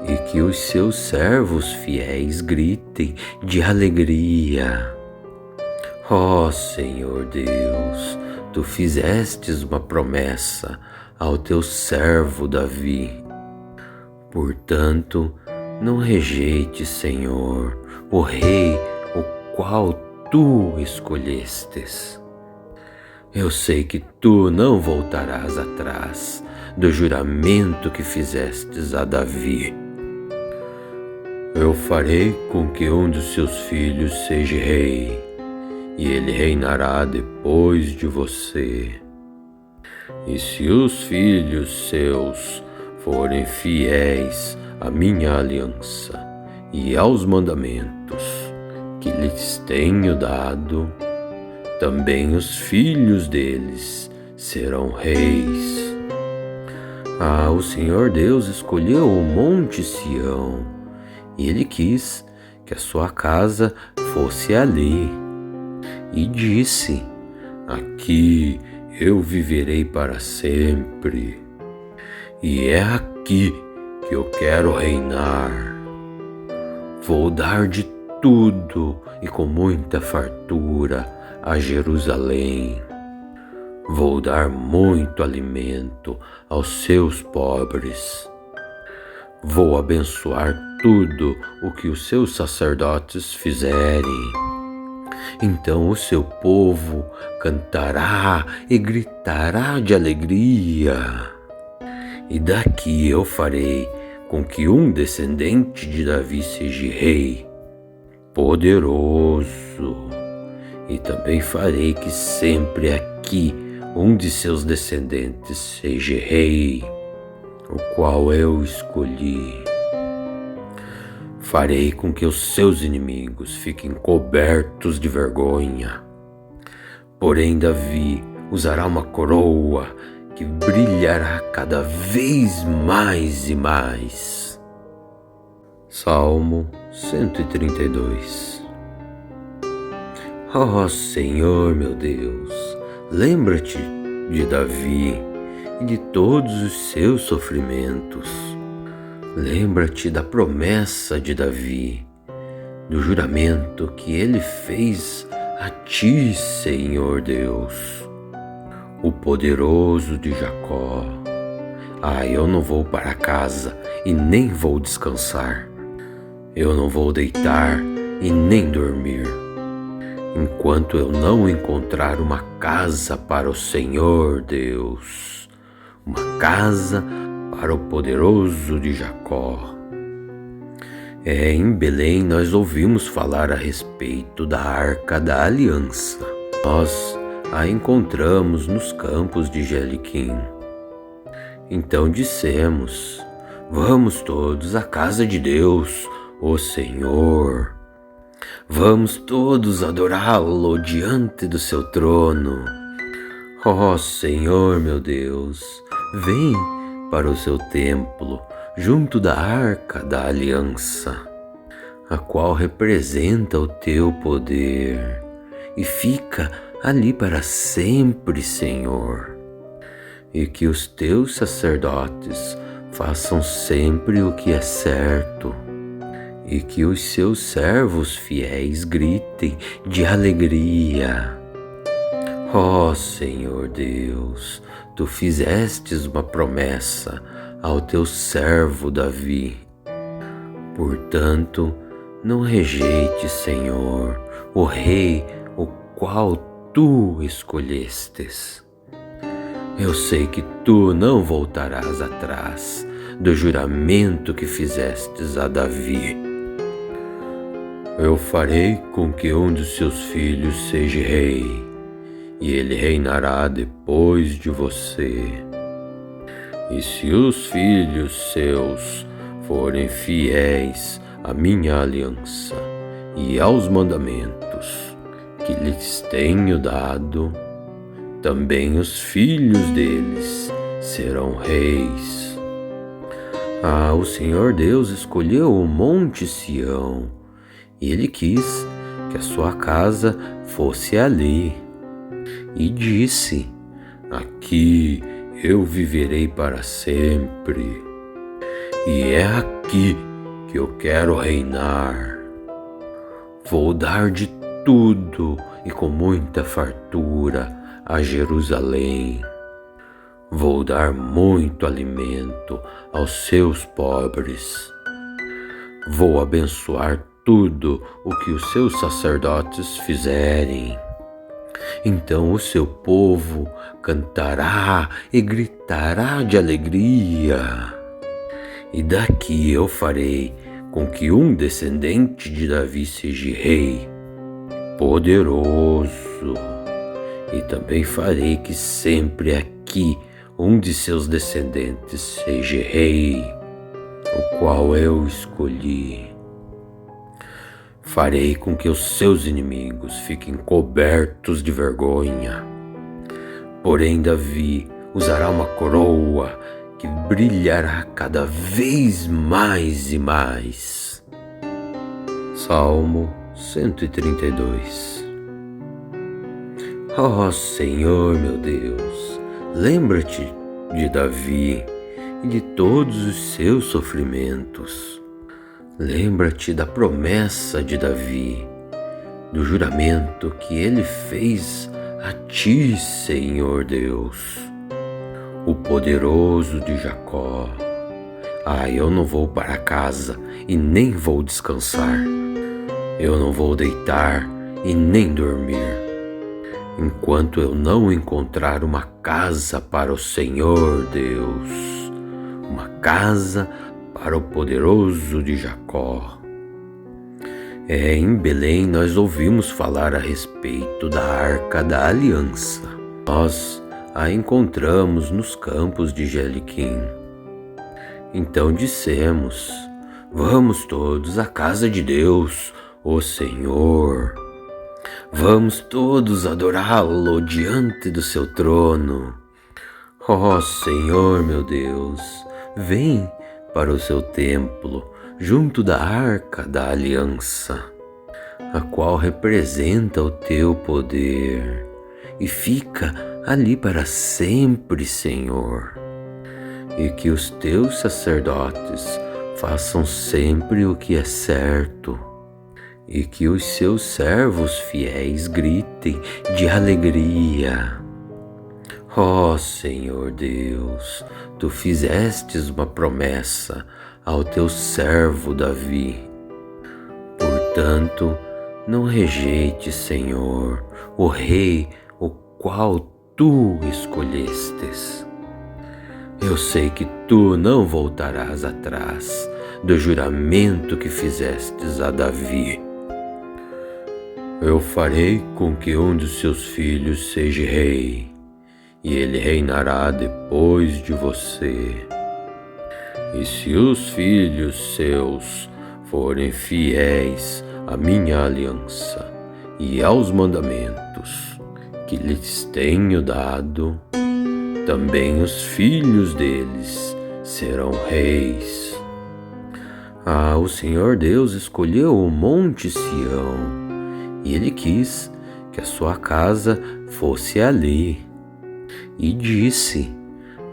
e que os seus servos fiéis gritem de alegria. Ó Senhor Deus, tu fizestes uma promessa ao teu servo Davi. Portanto, não rejeite, Senhor, o rei o qual tu escolhestes. Eu sei que tu não voltarás atrás do juramento que fizestes a Davi. Eu farei com que um dos seus filhos seja rei, e ele reinará depois de você. E se os filhos seus forem fiéis a minha aliança e aos mandamentos que lhes tenho dado, também os filhos deles serão reis. O Senhor Deus escolheu o Monte Sião, e Ele quis que a sua casa fosse ali, e disse: aqui eu viverei para sempre, e é aqui que eu quero reinar. Vou dar de tudo e com muita fartura a Jerusalém. Vou dar muito alimento aos seus pobres. Vou abençoar tudo o que os seus sacerdotes fizerem. Então o seu povo cantará e gritará de alegria. E daqui eu farei com que um descendente de Davi seja rei, poderoso. E também farei que sempre aqui um de seus descendentes seja rei, o qual eu escolhi. Farei com que os seus inimigos fiquem cobertos de vergonha. Porém, Davi usará uma coroa que brilhará cada vez mais e mais. Salmo 132. Ó Senhor meu Deus, lembra-te de Davi e de todos os seus sofrimentos. Lembra-te da promessa de Davi, do juramento que ele fez a ti, Senhor Deus, o poderoso de Jacó. Eu não vou para casa e nem vou descansar. Eu não vou deitar e nem dormir, enquanto eu não encontrar uma casa para o Senhor Deus, uma casa para o poderoso de Jacó. Em Belém nós ouvimos falar a respeito da Arca da Aliança. Nós a encontramos nos campos de Jeriquim. Então dissemos: vamos todos à casa de Deus, o Senhor. Vamos todos adorá-lo diante do seu trono. Ó Senhor meu Deus, vem para o seu templo, junto da Arca da Aliança, a qual representa o teu poder, e fica ali para sempre, Senhor. E que os teus sacerdotes façam sempre o que é certo, e que os seus servos fiéis gritem de alegria. Ó Senhor Deus, tu fizestes uma promessa ao teu servo Davi. Portanto, não rejeite, Senhor, o rei o qual tu escolhestes. Eu sei que tu não voltarás atrás do juramento que fizestes a Davi. Eu farei com que um dos seus filhos seja rei, e ele reinará depois de você. E se os filhos seus forem fiéis à minha aliança e aos mandamentos que lhes tenho dado, também os filhos deles serão reis. O Senhor Deus escolheu o Monte Sião, e Ele quis que a sua casa fosse ali, e disse: aqui eu viverei para sempre, e é aqui que eu quero reinar. Vou dar de tudo e com muita fartura a Jerusalém. Vou dar muito alimento aos seus pobres. Vou abençoar tudo o que os seus sacerdotes fizerem. Então o seu povo cantará e gritará de alegria. E daqui eu farei com que um descendente de Davi seja rei, poderoso. E também farei que sempre aqui um de seus descendentes seja rei, o qual eu escolhi. Farei com que os seus inimigos fiquem cobertos de vergonha. Porém, Davi usará uma coroa que brilhará cada vez mais e mais. Salmo 132. Ó Senhor meu Deus, lembra-te de Davi e de todos os seus sofrimentos. Lembra-te da promessa de Davi, do juramento que ele fez a ti, Senhor Deus, o poderoso de Jacó. Eu não vou para casa e nem vou descansar. Eu não vou deitar e nem dormir, enquanto eu não encontrar uma casa para o Senhor Deus, uma casa para o poderoso de Jacó. Em Belém nós ouvimos falar a respeito da Arca da Aliança. Nós a encontramos nos campos de Jeliquim. Então dissemos: vamos todos à casa de Deus, o Senhor. Vamos todos adorá-lo diante do seu trono. Ó Senhor meu Deus, vem para o seu templo, junto da Arca da Aliança, a qual representa o teu poder, e fica ali para sempre, Senhor. E que os teus sacerdotes façam sempre o que é certo, e que os seus servos fiéis gritem de alegria. Ó Senhor Deus, tu fizestes uma promessa ao teu servo Davi. Portanto, não rejeites, Senhor, o rei o qual tu escolhestes. Eu sei que tu não voltarás atrás do juramento que fizestes a Davi. Eu farei com que um dos seus filhos seja rei, e ele reinará depois de você. E se os filhos seus forem fiéis à minha aliança e aos mandamentos que lhes tenho dado, também os filhos deles serão reis. O Senhor Deus escolheu o Monte Sião, e Ele quis que a sua casa fosse ali. E disse: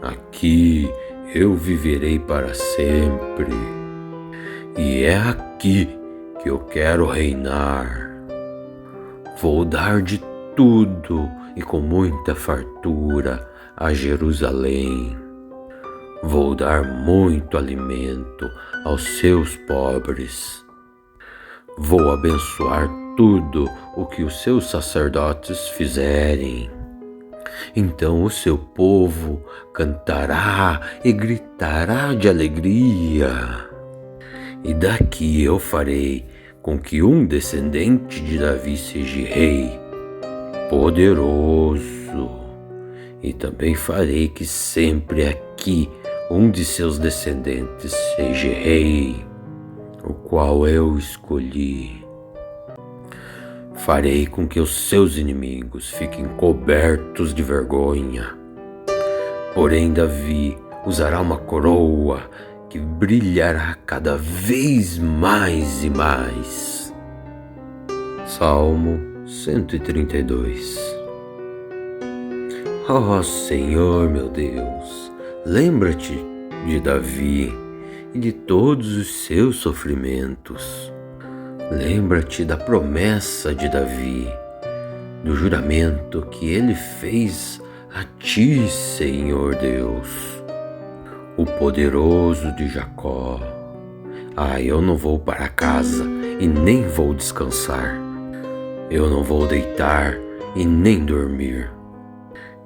aqui eu viverei para sempre, e é aqui que eu quero reinar. Vou dar de tudo e com muita fartura a Jerusalém. Vou dar muito alimento aos seus pobres. Vou abençoar tudo o que os seus sacerdotes fizerem. Então o seu povo cantará e gritará de alegria. E daqui eu farei com que um descendente de Davi seja rei, poderoso. E também farei que sempre aqui um de seus descendentes seja rei, o qual eu escolhi. Farei com que os seus inimigos fiquem cobertos de vergonha. Porém, Davi usará uma coroa que brilhará cada vez mais e mais. Salmo 132. Ó Senhor meu Deus, lembra-te de Davi e de todos os seus sofrimentos. Lembra-te da promessa de Davi, do juramento que ele fez a ti, Senhor Deus, o poderoso de Jacó. Eu não vou para casa e nem vou descansar. Eu não vou deitar e nem dormir,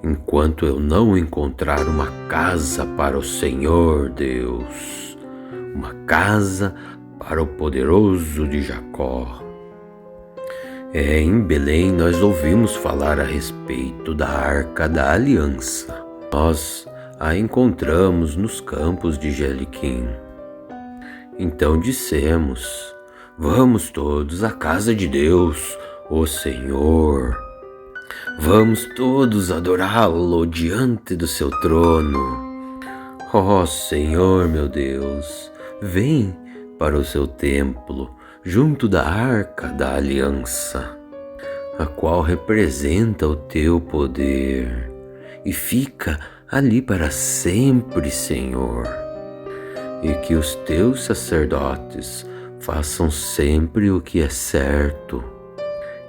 enquanto eu não encontrar uma casa para o Senhor Deus, uma casa para o poderoso de Jacó. Em Belém nós ouvimos falar a respeito da Arca da Aliança. Nós a encontramos nos campos de Jeliquim. Então dissemos: vamos todos à casa de Deus, o Senhor. Vamos todos adorá-lo diante do seu trono. Ó Senhor, meu Deus, vem para o seu templo, junto da arca da aliança, a qual representa o teu poder, e fica ali para sempre, Senhor. E que os teus sacerdotes façam sempre o que é certo,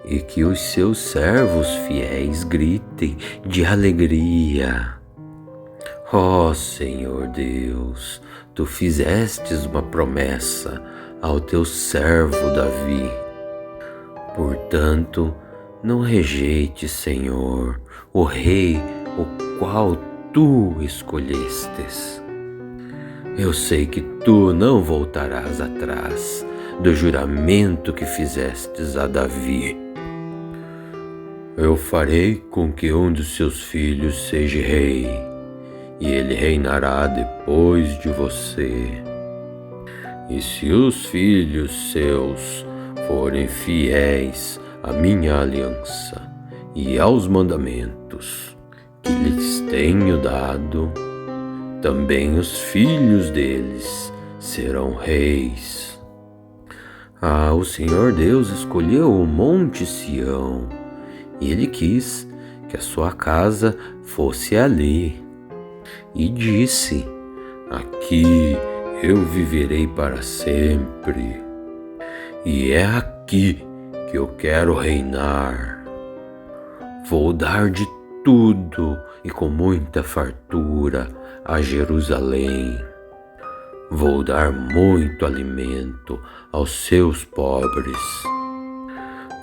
e que os seus servos fiéis gritem de alegria. Ó Senhor Deus, tu fizestes uma promessa ao teu servo Davi. Portanto, não rejeite, Senhor, o rei o qual tu escolhestes. Eu sei que tu não voltarás atrás do juramento que fizestes a Davi. Eu farei com que um dos seus filhos seja rei, e ele reinará depois de você. E se os filhos seus forem fiéis à minha aliança e aos mandamentos que lhes tenho dado, também os filhos deles serão reis. O Senhor Deus escolheu o Monte Sião, e Ele quis que a sua casa fosse ali. E disse: aqui eu viverei para sempre, e é aqui que eu quero reinar. Vou dar de tudo e com muita fartura a Jerusalém. Vou dar muito alimento aos seus pobres.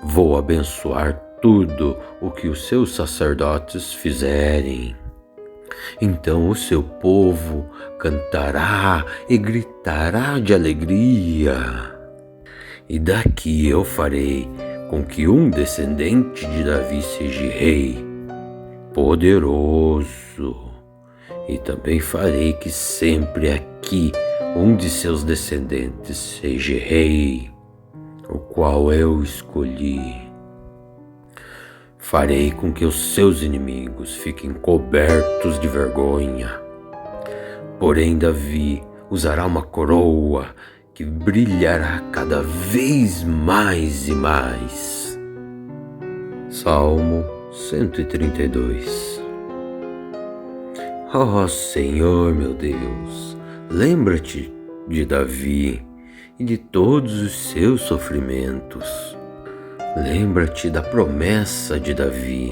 Vou abençoar tudo o que os seus sacerdotes fizerem. Então o seu povo cantará e gritará de alegria. E daqui eu farei com que um descendente de Davi seja rei, poderoso. E também farei que sempre aqui um de seus descendentes seja rei, o qual eu escolhi. Farei com que os seus inimigos fiquem cobertos de vergonha. Porém, Davi usará uma coroa que brilhará cada vez mais e mais. Salmo 132. Ó Senhor, meu Deus, lembra-te de Davi e de todos os seus sofrimentos. Lembra-te da promessa de Davi,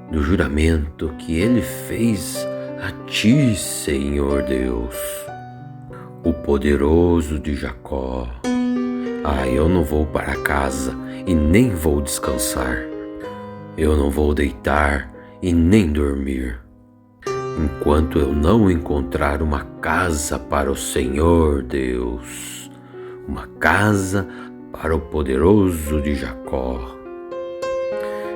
do juramento que ele fez a ti, Senhor Deus, o poderoso de Jacó. Eu não vou para casa e nem vou descansar. Eu não vou deitar e nem dormir, enquanto eu não encontrar uma casa para o Senhor Deus, uma casa para o poderoso de Jacó.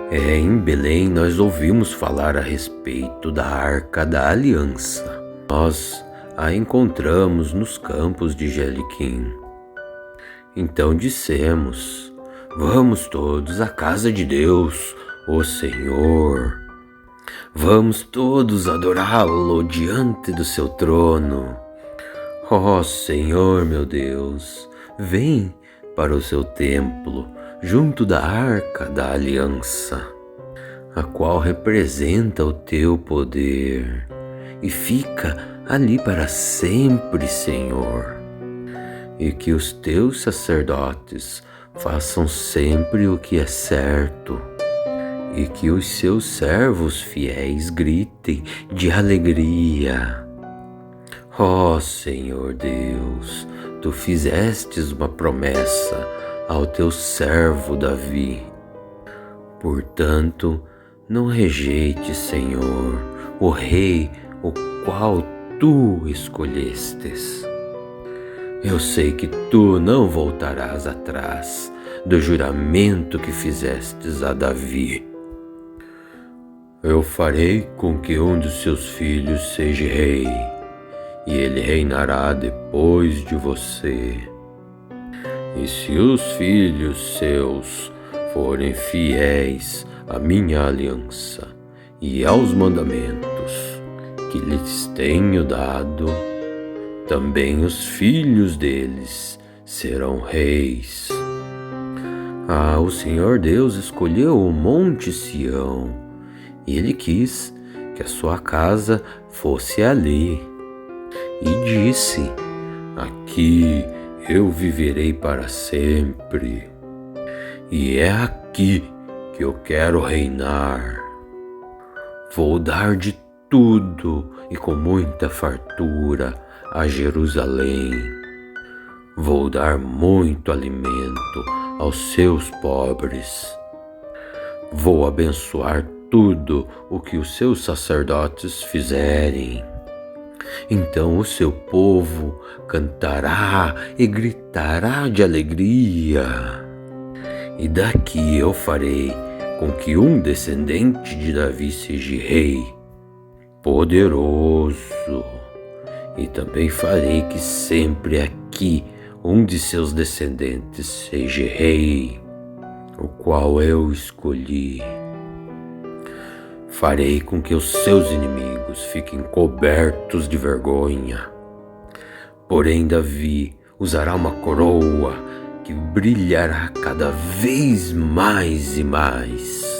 Em Belém nós ouvimos falar a respeito da Arca da Aliança. Nós a encontramos nos campos de Jeliquim. Então dissemos: vamos todos à casa de Deus, o Senhor. Vamos todos adorá-lo diante do seu trono. Ó Senhor, meu Deus, vem para o seu templo, junto da arca da aliança, a qual representa o teu poder, e fica ali para sempre, Senhor. E que os teus sacerdotes façam sempre o que é certo, e que os seus servos fiéis gritem de alegria. Ó Senhor Deus, tu fizestes uma promessa ao teu servo Davi. Portanto, não rejeite, Senhor, o rei o qual tu escolhestes. Eu sei que tu não voltarás atrás do juramento que fizestes a Davi. Eu farei com que um dos seus filhos seja rei, e ele reinará depois de você. E se os filhos seus forem fiéis à minha aliança e aos mandamentos que lhes tenho dado, também os filhos deles serão reis. O Senhor Deus escolheu o Monte Sião, e Ele quis que a sua casa fosse ali. E disse: aqui eu viverei para sempre, e é aqui que eu quero reinar. Vou dar de tudo e com muita fartura a Jerusalém. Vou dar muito alimento aos seus pobres. Vou abençoar tudo o que os seus sacerdotes fizerem. Então o seu povo cantará e gritará de alegria. E daqui eu farei com que um descendente de Davi seja rei, poderoso. E também farei que sempre aqui um de seus descendentes seja rei, o qual eu escolhi. Farei com que os seus inimigos fiquem cobertos de vergonha. Porém, Davi usará uma coroa que brilhará cada vez mais e mais.